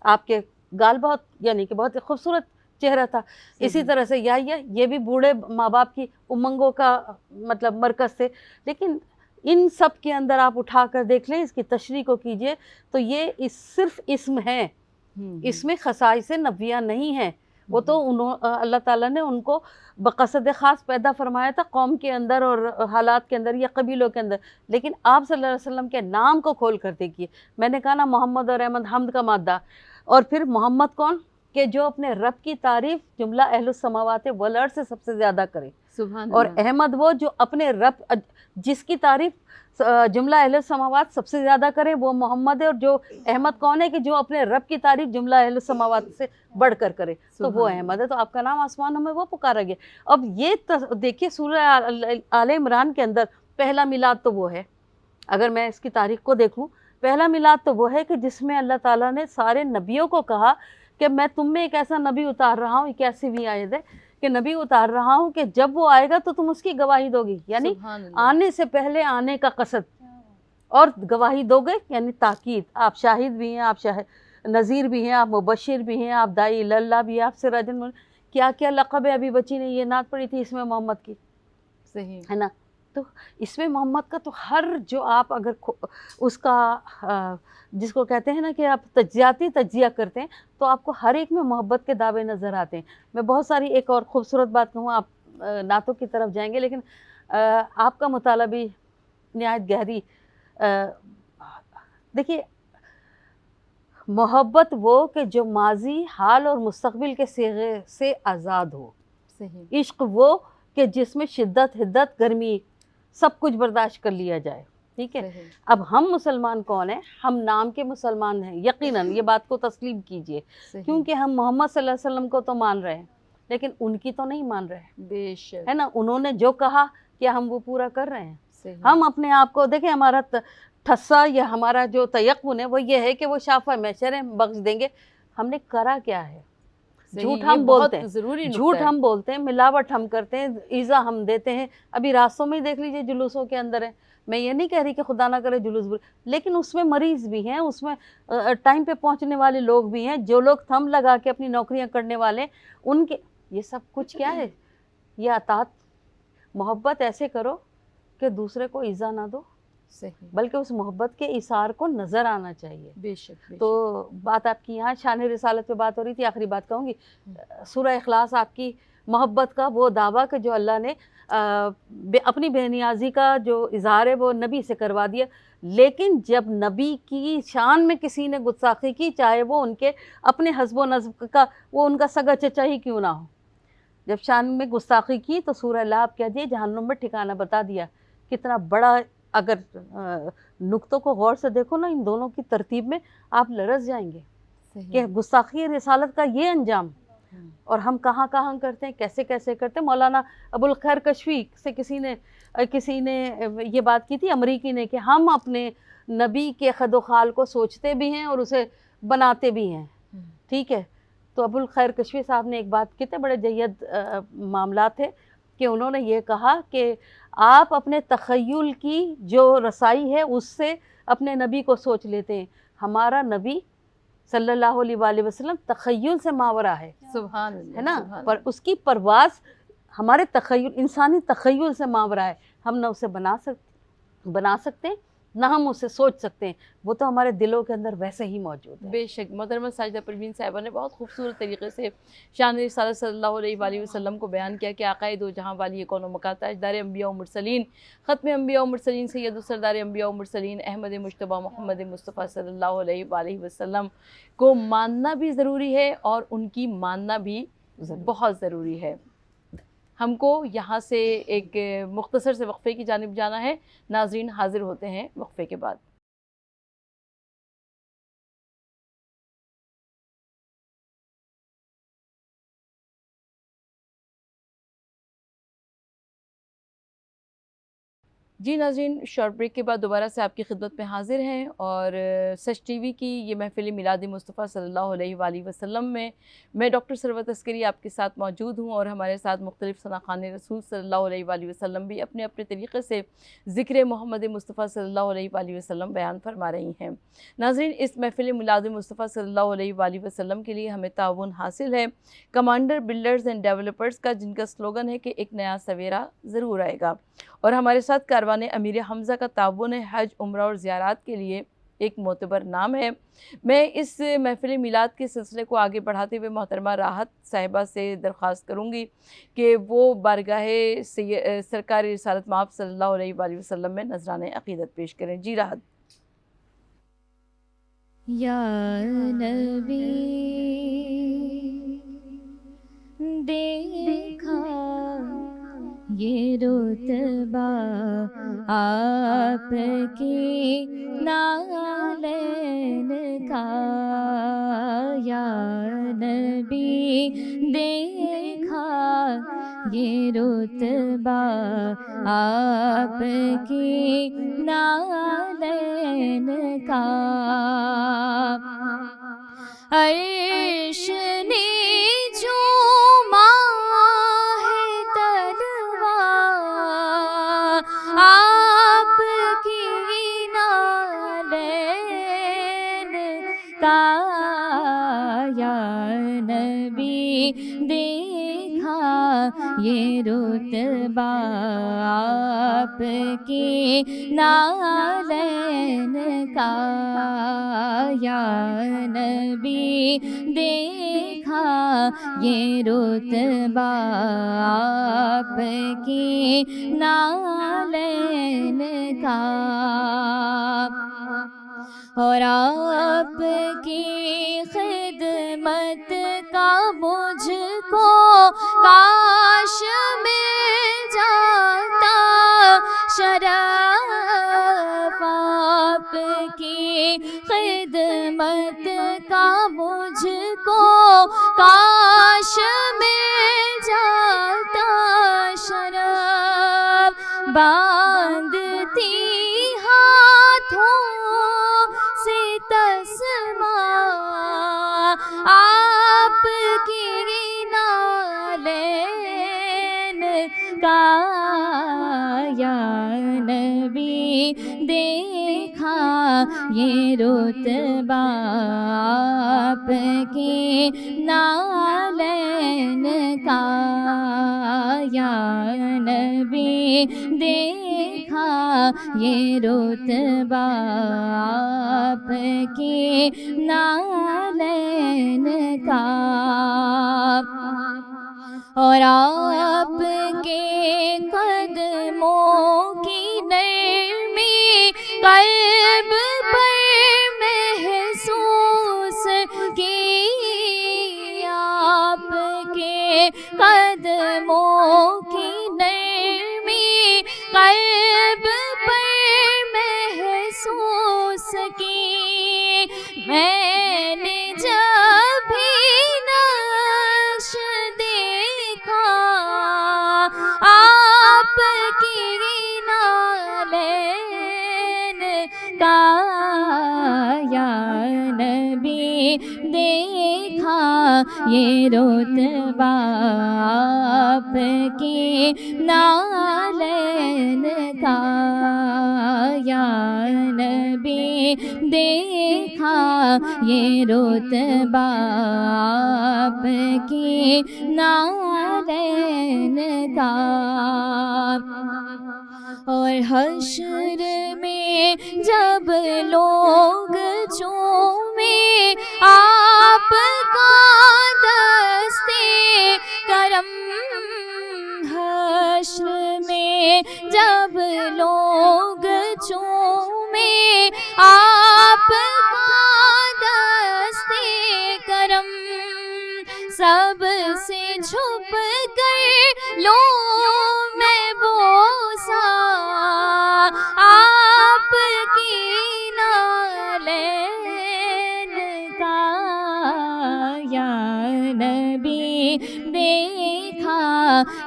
आपके गाल बहुत यानी कि बहुत खूबसूरत चेहरा था। इसी तरह से ये भी बूढ़े माँ बाप की उमंगों का मतलब मरकज़ थे। लेकिन इन सब के अंदर आप उठा कर देख लें, इसकी तशरीह को कीजिए तो ये सिर्फ इस्म है, इसमें खसाई से नबिया नहीं है। वो तो अल्लाह ताला ने उनको बक़सद ख़ास पैदा फरमाया था कौम के अंदर और हालात के अंदर या कबीलों के अंदर। लेकिन आप सल्लल्लाहु अलैहि वसल्लम के नाम को खोल कर देखिए, मैंने कहा ना मोहम्मद और अहमद हमद का मादा, और फिर मोहम्मद कौन कि जो अपने रब की तारीफ़ जुमला अहलुस समावात वल अर्ज़ से सबसे ज़्यादा करे, और अहमद वो जो अपने रब जिसकी तारीफ़ जुमला अहलुस समावात सबसे ज़्यादा करे वो मोहम्मद है। और जो अहमद कौन है कि जो अपने रब की तारीफ़ जुमला अहलुस समावात से बढ़कर करे, तो वो अहमद है। तो आपका नाम आसमानों में वो पुकारा गया। अब ये देखिए सूरह आले इमरान के अंदर पहला मिलाद तो वो है, अगर मैं इसकी तारीख़ को देखूँ, पहला मिलाद तो वो है कि जिसमें अल्लाह ताला ने सारे नबियों को कहा कि मैं तुम में एक ऐसा नबी उतार रहा हूँ, 81वीं आयत है कि नबी उतार रहा हूँ कि जब वो आएगा तो तुम उसकी गवाही दोगी, यानी आने से पहले आने का कसद, और गवाही दोगे यानी ताकीद। आप शाहिद भी हैं, आप नज़ीर भी हैं, आप मुबशिर भी हैं, आप दाई इल्लल्लाह भी हैं, आप सिराजुल, क्या क्या लक़ब है। अभी बच्ची ने ये नात पढ़ी थी इसमें मोहम्मद की, सही है ना। तो इसमें मोहम्मद का तो हर जो आप अगर उसका जिसको कहते हैं ना कि आप तज्जिया करते हैं तो आपको हर एक में मोहब्बत के दावे नज़र आते हैं। मैं बहुत सारी एक और ख़ूबसूरत बात कहूँ, आप नातों की तरफ जाएंगे लेकिन आपका मुताला भी निहायत गहरी। देखिए मोहब्बत वो कि जो माजी हाल और मुस्तक़बिल के सीगे से आज़ाद हो। सही। इश्क वो कि जिसमें शिद्दत हिद्दत गर्मी सब कुछ बर्दाश्त कर लिया जाए, ठीक है। अब हम मुसलमान कौन हैं? हम नाम के मुसलमान हैं, यकीनन ये बात को तस्लीम कीजिए, क्योंकि हम मोहम्मद सल्लल्लाहु अलैहि वसल्लम को तो मान रहे हैं लेकिन उनकी तो नहीं मान रहे हैं, बेशक, है ना। उन्होंने जो कहा क्या हम वो पूरा कर रहे हैं? हम अपने आप को देखें, हमारा ठस्सा या हमारा जो तयक्कुन है वो ये है कि वो शाफ़ा मैशर है, बख्श देंगे। हमने करा क्या है? झूठ हम बोलते हैं, झूठ हम बोलते हैं, मिलावट हम करते हैं, ईज़ा हम देते हैं। अभी रास्तों में ही देख लीजिए जुलूसों के अंदर है میں یہ نہیں کہہ رہی کہ خدا نہ کرے جلوس لیکن اس میں مریض بھی ہیں، اس میں ٹائم پہ پہنچنے والے لوگ بھی ہیں، جو لوگ تھم لگا کے اپنی نوکریاں کرنے والے ان کے، یہ سب کچھ کیا ہے؟ یہ اطاعت، محبت ایسے کرو کہ دوسرے کو ایذا نہ دو، صحیح، بلکہ اس محبت کے ایثار کو نظر آنا چاہیے۔ بے شک، تو بات آپ کی یہاں شان رسالت پہ بات ہو رہی تھی، آخری بات کہوں گی، سورہ اخلاص آپ کی محبت کا وہ دعویٰ کہ جو اللہ نے اپنی بے نیازی کا جو اظہار ہے وہ نبی سے کروا دیا، لیکن جب نبی کی شان میں کسی نے گستاخی کی، چاہے وہ ان کے اپنے حسب و نسب کا، وہ ان کا سگا چچا ہی کیوں نہ ہو، جب شان میں گستاخی کی تو سورہ لعب کہہ دیے جہنم میں ٹھکانہ بتا دیا۔ کتنا بڑا، اگر نقطوں کو غور سے دیکھو نا ان دونوں کی ترتیب میں، آپ لرز جائیں گے کہ گستاخی رسالت کا یہ انجام، اور ہم کہاں کہاں کرتے ہیں، کیسے کیسے کرتے ہیں۔ مولانا ابو الخیر کشفی سے کسی نے یہ بات کی تھی، امریکی نے، کہ ہم اپنے نبی کے خد و خال کو سوچتے بھی ہیں اور اسے بناتے بھی ہیں، ٹھیک ہے۔ تو ابو الخیر کشفی صاحب نے ایک بات کی تھی، بڑے جید معاملات تھے، کہ انہوں نے یہ کہا کہ آپ اپنے تخیل کی جو رسائی ہے اس سے اپنے نبی کو سوچ لیتے ہیں، ہمارا نبی صلی اللہ علیہ وآلہ وسلم تخیل سے ماورا ہے، سبحان اللہ، ہے نا، سبحان پر اس کی پرواز ہمارے تخیل، انسانی تخیل سے ماورا ہے، ہم نہ اسے بنا سکتے نہ ہم اسے سوچ سکتے ہیں، وہ تو ہمارے دلوں کے اندر ویسے ہی موجود ہے۔ بے شک محترمہ ساجدہ پروین صاحبہ نے بہت خوبصورت طریقے سے شان رسالت صلی اللہ علیہ وآلہ وسلم کو بیان کیا کہ آقائے دو جہاں والی کون و مکان، تاجدار انبیاء و مرسلین، ختم انبیاء و مرسلین، سید السردار انبیاء و مرسلین احمد مجتبیٰ محمد مصطفیٰ صلی اللہ علیہ وآلہ وسلم کو ماننا بھی ضروری ہے اور ان کی ماننا بھی بہت ضروری ہے۔ ہم کو یہاں سے ایک مختصر سے وقفے کی جانب جانا ہے، ناظرین حاضر ہوتے ہیں وقفے کے بعد۔ جی ناظرین، شارٹ بریک کے بعد دوبارہ سے آپ کی خدمت میں حاضر ہیں، اور سچ ٹی وی کی یہ محفل میلاد مصطفیٰ صلی اللہ علیہ وآلہ وسلم میں ڈاکٹر ثروت عسکری آپ کے ساتھ موجود ہوں، اور ہمارے ساتھ مختلف ثناخوان رسول صلی اللہ علیہ وآلہ وسلم بھی اپنے اپنے طریقے سے ذکر محمد مصطفیٰ صلی اللہ علیہ وآلہ وسلم بیان فرما رہی ہیں۔ ناظرین، اس محفل میلاد مصطفیٰ صلی اللہ علیہ وآلہ وسلم کے لیے ہمیں تعاون حاصل ہے کمانڈر بلڈرز اینڈ ڈیولپرز کا، جن کا سلوگن ہے کہ ایک نیا سویرا ضرور آئے گا، اور ہمارے ساتھ کاروان امیر حمزہ کا تعاون ہے حج، عمرہ اور زیارات کے لیے ایک معتبر نام ہے۔ میں اس محفل میلاد کے سلسلے کو آگے بڑھاتے ہوئے محترمہ راحت صاحبہ سے درخواست کروں گی کہ وہ بارگاہ سرکار رسالت مآب صلی اللہ علیہ وآلہ وسلم میں نذرانہ عقیدت پیش کریں۔ جی راحت۔ یا نبی دیکھا یہ رتبہ آپ کی نالین کا، یا نبی دیکھا یہ رتبہ آپ کی نالین کا، عرش نے جھوما ہے تلوا آپ کی نالین کا، یا نبی دیکھا یہ رتبہ آپ کی نالین کا، یا نبی دیکھا یہ رتبہ آپ کی نالین کا، اور آپ کی خدمت کا مجھ کو کاش مل جاتا شرف، آپ کی خدمت کا مجھ کو کاش مل جاتا شرف، باندھتی ہاتھوں سے تسمہ آپ کی نالین کا، یا نبی देखा ये रुतबा आपके नालैन का, या नबी देखा ये रुतबा आपके नालैन का, और आपके कदमों की नरमी कल्ब पर महसूस की, आपके कदमों की नरमी कल्ब पर महसूस की। मैंने जब भी नक्श देखा आपकी नालैन का, या नबी देखा ये रुतबा आपकी नालैन का, या नबी देखा ये रुतबा आपकी नालैन का। और हश्र में जब लोग चूमे आपका दस्ते करम, हश्र में जब लोग चूमे आपका दस्ते करम, सबसे छुप कर लो मैं बोसा आपकी नालैन का, या नबी देखा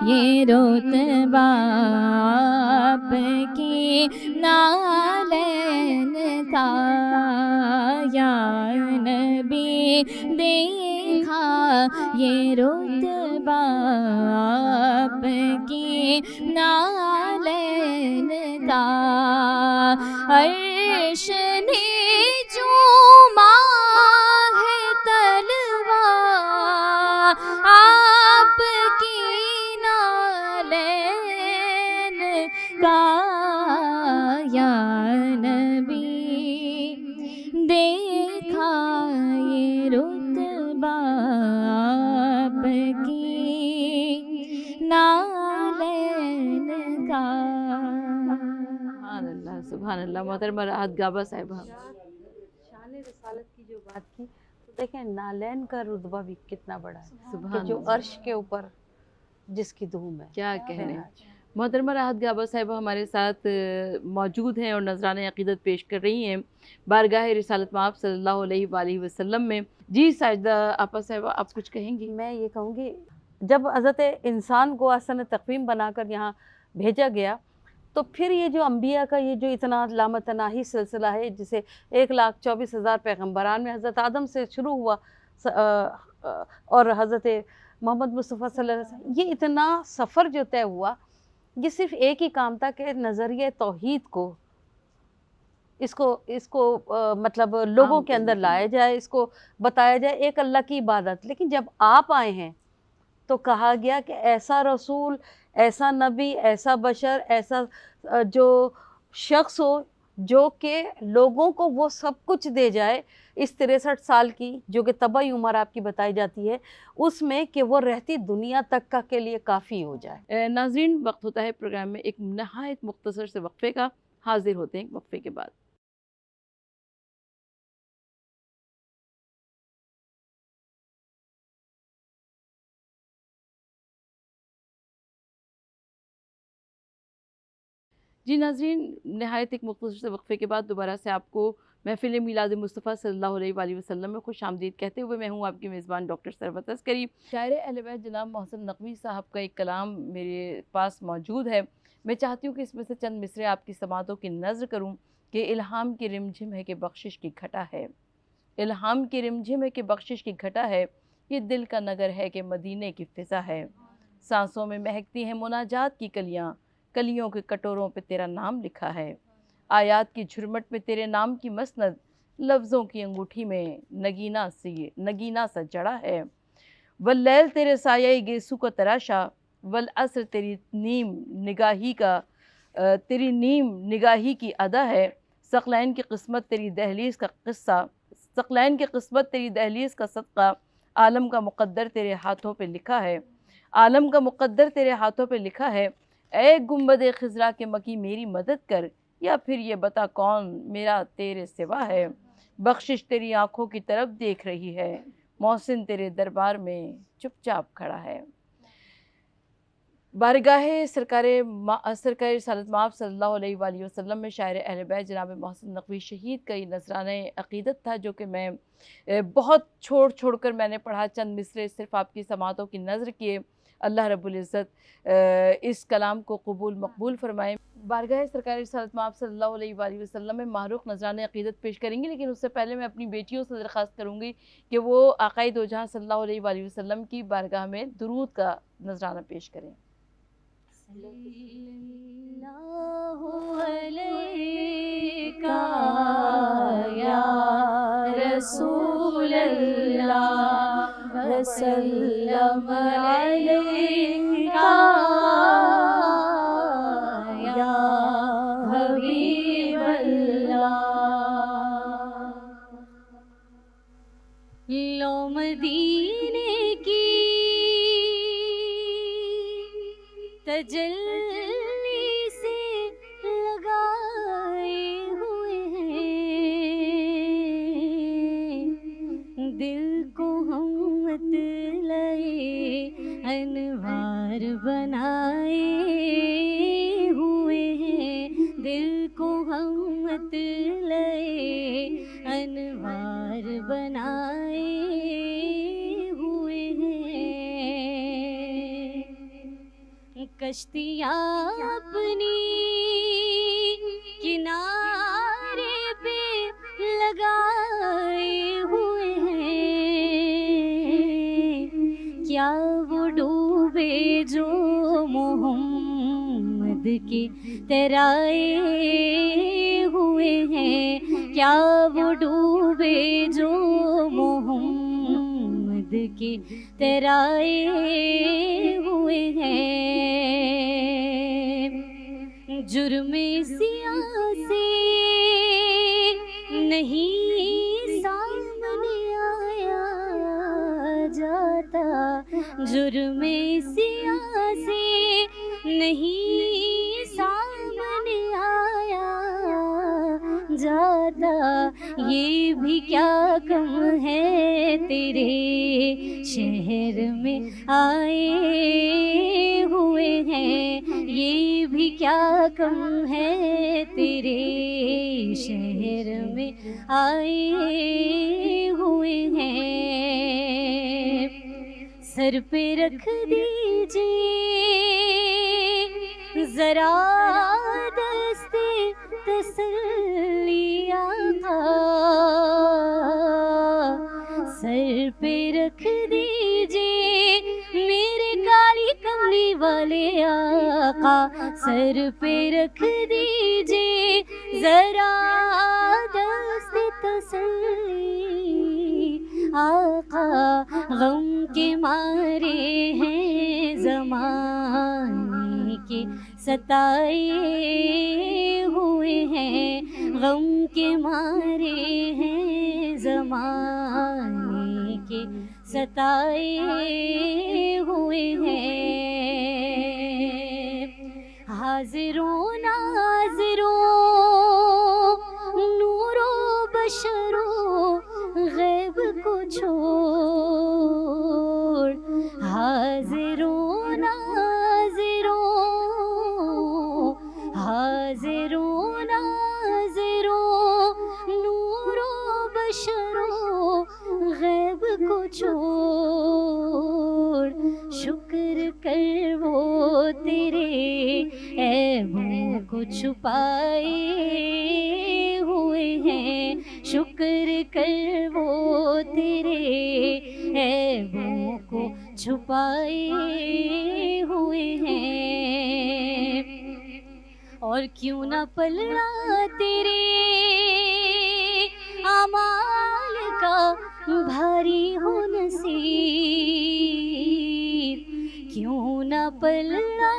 ये रुतबा आपकी नालैन का, या नबी देखा ये रुतबा आपकी नालैन का। अर्श ने चूमा है तलवा आपकी नालैन का, या नबी देखा ये रुतबा आपकी नालैन का। सुभान अल्लाह। मोहतरमा राहत गाबा साहिबा, शान रिसालत की जो बात की, तो देखें नालैन का रुतबा भी कितना बड़ा है, सुभान कि जो अल्लाह। अर्श के ऊपर जिसकी धूम है। क्या कहने। मोहतरमा राहत गाबा साहिबा हमारे साथ मौजूद हैं और नजरान अक़ीदत पेश कर रही हैं बारगाह रिसालत में आप सल्लल्लाहु अलैहि वसल्लम में। जी साजिदा आपा साहिबा, आप कुछ कहेंगी? मैं ये कहूँगी, जब हज़रत इंसान को आसन तक़वीम बनाकर यहाँ भेजा गया, तो फिर ये जो अंबिया का ये जो इतना लामतनाही सिलसिला है, जिसे 1,24,000 पैगम्बरान में हज़रत आदम से शुरू हुआ और हज़रत मोहम्मद मुस्तफ़ा सल्लल्लाहु अलैहि वसल्लम, ये इतना सफ़र जो तय हुआ, ये सिर्फ़ एक ही काम था कि नज़रिए तौहीद को इसको मतलब लोगों के अंदर लाया जाए, इसको बताया जाए एक अल्लाह की इबादत। लेकिन जब आप आए हैं तो कहा गया कि ऐसा रसूल, ऐसा नबी, ऐसा बशर, ऐसा जो शख्स हो जो कि लोगों को वो सब कुछ दे जाए, इस 63 साल की जो कि तबाही उम्र आपकी बताई जाती है, उसमें कि वो रहती दुनिया तक का के लिए काफ़ी हो जाए। नाज़रीन, वक्त होता है प्रोग्राम में एक नहायत मुख्तसर से वक्फे का। हाजिर होते हैं वक्फे के बाद। जी नाज़रीन, नहायत एक मुख्तसर से वक्फे के बाद दोबारा से आपको महफ़िल मीलाद मुस्तफ़ा सल्लल्लाहु अलैहि वसल्लम में खुश आमदीद कहते हुए मैं हूँ आपकी मेज़बान डॉक्टर सरवत अस्करी। शायर अहले बैत जनाब मोहसिन नक़वी साहब का एक कलाम मेरे पास मौजूद है। मैं चाहती हूँ कि इसमें से चंद मिसरे आपकी समातों की नज़र करूँ कि इल्हाम की रिमझिम है कि बख्शिश की घटा है, इल्हाम की रिमझिम है कि बख्शिश की घटा है, ये दिल का नगर है कि मदीने की फ़िज़ा है। सांसों में महकती हैं मुनाजात की कलियाँ, कलियों के कटोरों पे तेरा नाम लिखा है। आयात की झुरमट में तेरे नाम की मसनद, लफ्ज़ों की अंगूठी में नगीना सा जड़ा है। वल्लैल तेरे साये गेसू को तराशा, वल असर तेरी नीम निगाही की अदा है। सकलैन की किस्मत तेरी दहलीज़ का सदका, आलम का मुक़द्दर तेरे हाथों पे लिखा है। ऐ गुंबद खिज़रा के मकी मेरी मदद कर, या फिर ये बता कौन मेरा तेरे सिवा है। बख्शिश तेरी आँखों की तरफ देख रही है, मोहसिन तेरे दरबार में चुपचाप खड़ा है। बारगाह सरकार रिसालत माब सल्लल्लाहु अलैहि वसल्लम में शायर अहले बैत जनाब मोहसिन नकवी शहीद का ये नजराने अक़ीदत था, जो कि मैं बहुत छोड़ कर मैंने पढ़ा। चंद मिसरे सिर्फ़ आपकी समातों की नज़र किए। अल्लाह रब्बुल इज़्ज़त इस कलाम को कबूल मकबूल फरमाए। बारगाह सरकार रिसालत माब सल्लल्लाहु अलैहि वसल्लम में मारूख नजराने अक़ीदत पेश करेंगे, लेकिन उससे पहले मैं अपनी बेटियों से दरख्वास्त करूँगी कि वो आक़ाए दो जहां सल्लल्लाहु अलैहि वसल्लम की बारगाह में दुरूद का नजराना पेश करें। सल्लल्लाहु अलैका या रसूल अल्लाह वसल्लम अलैका या हबीब अल्लाह। लो मदीने की तजल्ली से लगाए हुए हैं, दिल को हम मतलए अनवार बनाए हुए हैं, दिल को हम मतलए अनवार बनाए हुए हैं। कश्तियाँ अपनी किनारे पे लगाए हुए हैं, क्या वो डूबे जो मोहम्मद के तराए हुए हैं, क्या वो डूबे जो मोहम्मद के तराए हुए हैं। जुर्मे सियासी नहीं सामने आया जाता, जुर्मे सियासी नहीं सामने आया जाता, ये भी क्या कम है तेरे शहर में आए हुए हैं, ये भी क्या कम है तेरे शहर में आए हुए हैं। सर पे रख दीजिए जरा दस्ते तसल्ली आका, सर पे रख दीजिए मेरे काली कमली वाले आका, सर पे रख दीजिए जरा दस्ते तसल्ली आका। गम के मारे हैं ज़माने के सताए हुए हैं, गम के मारे हैं ज़माने के सताए हुए हैं। हाज़िरों नाज़िरों नूरो बशरो गैब को छोड़, हाज़िरों नाज़िरों नूरो बशरो गैब को छोड़, शुक्र कर वो तेरे ऐबों को छुपाए हुए हैं, शुक्र कर वो तेरे ऐबों को छुपाए हुए हैं। اور کیوں نہ پلڑا تیرے اعمال کا بھاری ہو نصیب، کیوں نہ پلڑا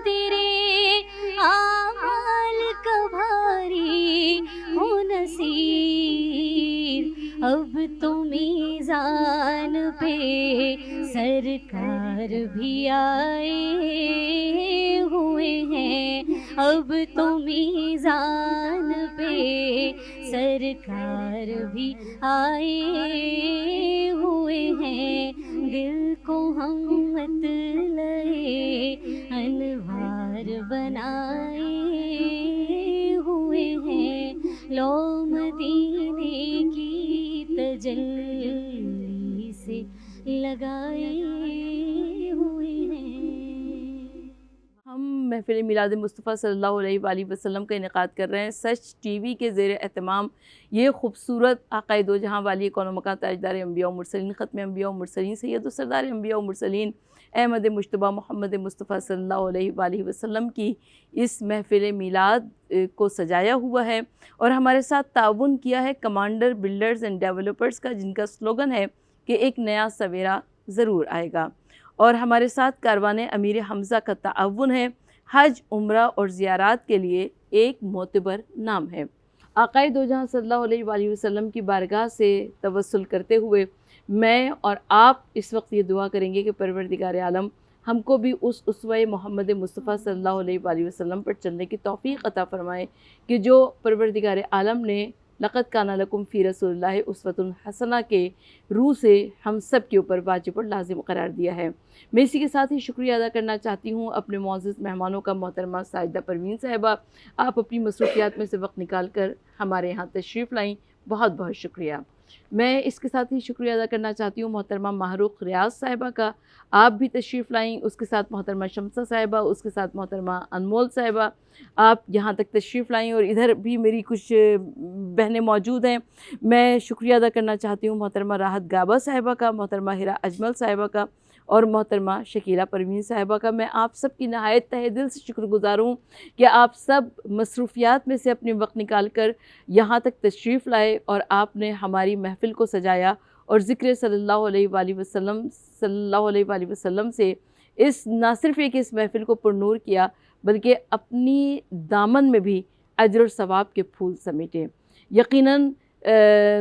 تیرے اعمال کا بھاری ہو نصیب، اب تو میزان پہ سرکار بھی آئے ہوئے ہیں، اب تو میزان پہ سرکار بھی آئے ہوئے ہیں، دل کو ہم مطلع انوار بنائے ہوئے ہیں، لو مدینے کی تجلی سے لگائے ہوئے ہیں۔ ہم محفل میلاد مصطفیٰ صلی اللہ علیہ وآلہ وسلم کا انعقاد کر رہے ہیں سچ ٹی وی کے زیر اہتمام یہ خوبصورت آقائے دو جہاں والی کون و مکان تاجدار انبیاء و مرسلین، ختم انبیاء و مرسلین، سید و سردار انبیاء و مرسلین احمد مجتبیٰ محمد مصطفیٰ صلی اللہ علیہ وآلہ وسلم کی اس محفل میلاد کو سجایا ہوا ہے، اور ہمارے ساتھ تعاون کیا ہے کمانڈر بلڈرز اینڈ ڈیولپرز کا، جن کا سلوگن ہے کہ ایک نیا سویرا ضرور آئے گا، اور ہمارے ساتھ کاروان امیر حمزہ کا تعاون ہے، حج، عمرہ اور زیارات کے لیے ایک معتبر نام ہے۔ آقائے دو جہاں صلی اللہ علیہ وآلہ وسلم کی بارگاہ سے توسل کرتے ہوئے میں اور آپ اس وقت یہ دعا کریں گے کہ پروردگار عالم ہم کو بھی اس اسوہ محمد مصطفیٰ صلی اللہ علیہ وآلہ وسلم پر چلنے کی توفیق عطا فرمائے کہ جو پروردگار عالم نے لقد کان لکم فی رسول اللہ اسوۃ حسنہ کے روح سے ہم سب کے اوپر واجب اور لازم قرار دیا ہے۔ میں اسی کے ساتھ ہی شکریہ ادا کرنا چاہتی ہوں اپنے معزز مہمانوں کا، محترمہ ساجدہ پروین صاحبہ، آپ اپنی مصروفیات میں سے وقت نکال کر ہمارے یہاں تشریف لائیں، بہت بہت شکریہ۔ میں اس کے ساتھ ہی شکریہ ادا کرنا چاہتی ہوں محترمہ ماہروق ریاض صاحبہ کا، آپ بھی تشریف لائیں، اس کے ساتھ محترمہ شمسہ صاحبہ، اس کے ساتھ محترمہ انمول صاحبہ، آپ یہاں تک تشریف لائیں، اور ادھر بھی میری کچھ بہنیں موجود ہیں۔ میں شکریہ ادا کرنا چاہتی ہوں محترمہ راحت گابہ صاحبہ کا، محترمہ ہرا اجمل صاحبہ کا، اور محترمہ شکیلہ پروین صاحبہ کا۔ میں آپ سب کی نہایت تہہ دل سے شکر گزار ہوں کہ آپ سب مصروفیات میں سے اپنے وقت نکال کر یہاں تک تشریف لائے اور آپ نے ہماری محفل کو سجایا اور ذکر صلی اللہ علیہ وآلہ وسلم سے اس نہ صرف ایک اس محفل کو پرنور کیا بلکہ اپنی دامن میں بھی اجر و ثواب کے پھول سمیٹے۔ یقیناً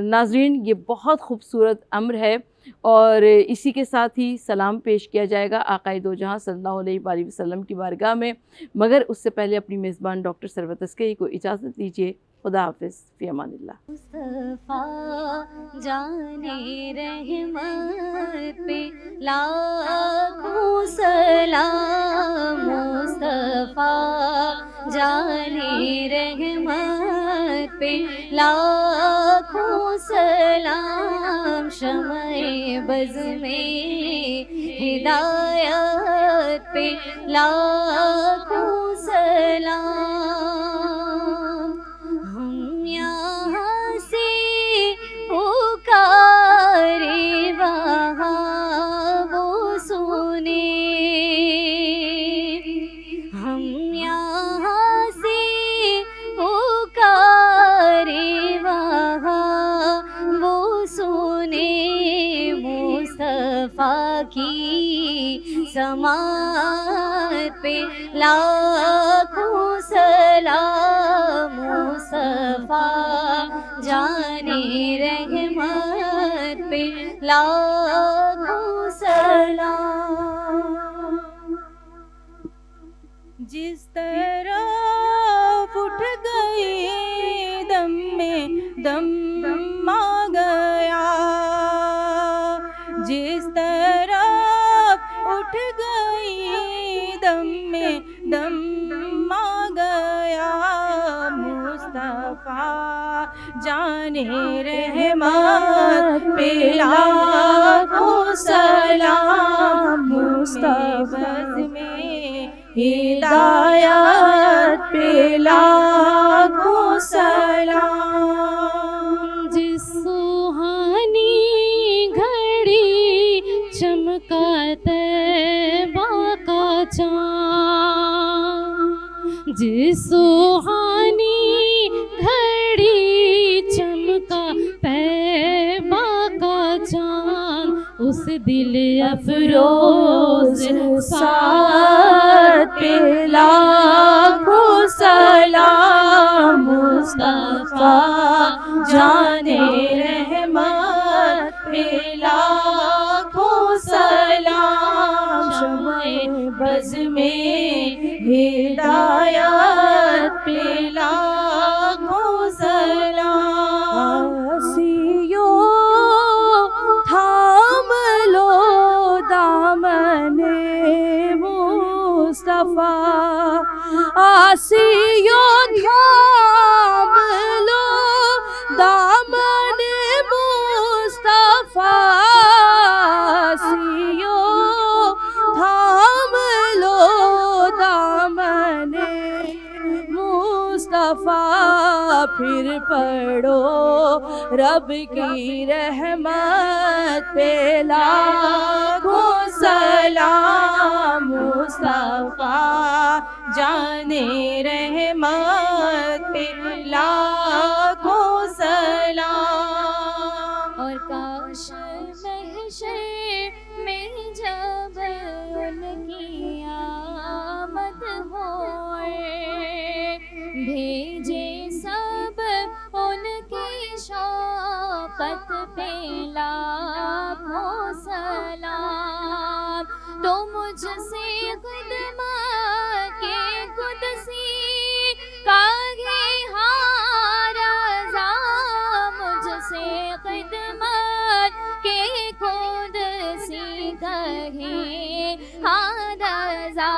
ناظرین یہ بہت خوبصورت امر ہے، اور اسی کے ساتھ ہی سلام پیش کیا جائے گا آقائے دو جہاں صلی اللہ علیہ وآلہ وسلم کی بارگاہ میں، مگر اس سے پہلے اپنی میزبان ڈاکٹر ثروت عسکری کو اجازت دیجیے۔ خدا حافظ، فی امان اللہ۔ مصطفیٰ جانے رحمت پہ لاکھوں سلام، مصطفیٰ جانے رحمت پہ لاکھوں سلام، شمع بز میں ہدایت پہ لاکھوں سلام، ہم یہاں سے پکارے وہاں وہ سنے، ہم یہاں سے پکارے وہاں وہ سنے، مصطفیٰ کی سماعت پہ لاکھوں سلام، مصطفیٰ جانے رحمت پہ لاکھوں سلام۔ جس طرف اٹھ گئی دم میں دم آ گیا، جس طرف اٹھ گئی دم میں دم آ گیا، مصطفیٰ جانے رحمت پہ لاکھوں سلام، مصطفیٰ میں ہدایت پہ لاکھوں سلام، جس سہانی گھڑی چمکا طیبہ کا چاند، آج سہانی گھڑی چمکا طیبہ کا چاند، اس دل افروز ساتھ پہ لاکھوں سلام، مصطفیٰ جان رحمت پہ لاکھوں سلام، شمع بز میں ہدایت پہ لاکھوں سلام، آسیو تھام لو دامن مصطفیٰ، آسیو تھام لو دامن مصطفیٰ، آسیو تھام لو دامن مصطفیٰ، پھر پڑھو رب کی رحمت پہ لاکھوں سلام، مصطفیٰ جان رحمت پہ لاکھوں سلام، اور کاش محشر میں جب ان کی آمد ہوئے، بھیجے سب ان کی شوقت پہ لاکھوں سلام، تو مجھ سے خدمت کے قدسی کاغے رضا، مجھ سے خدمت کے قدسی کہے رضا،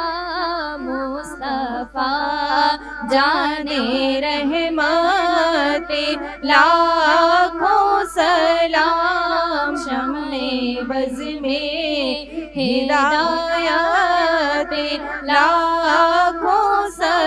مصطفیٰ جان رحمت پہ لاکھوں سلام، شمع بز میں ہدایت پہ لاکھوں سلام۔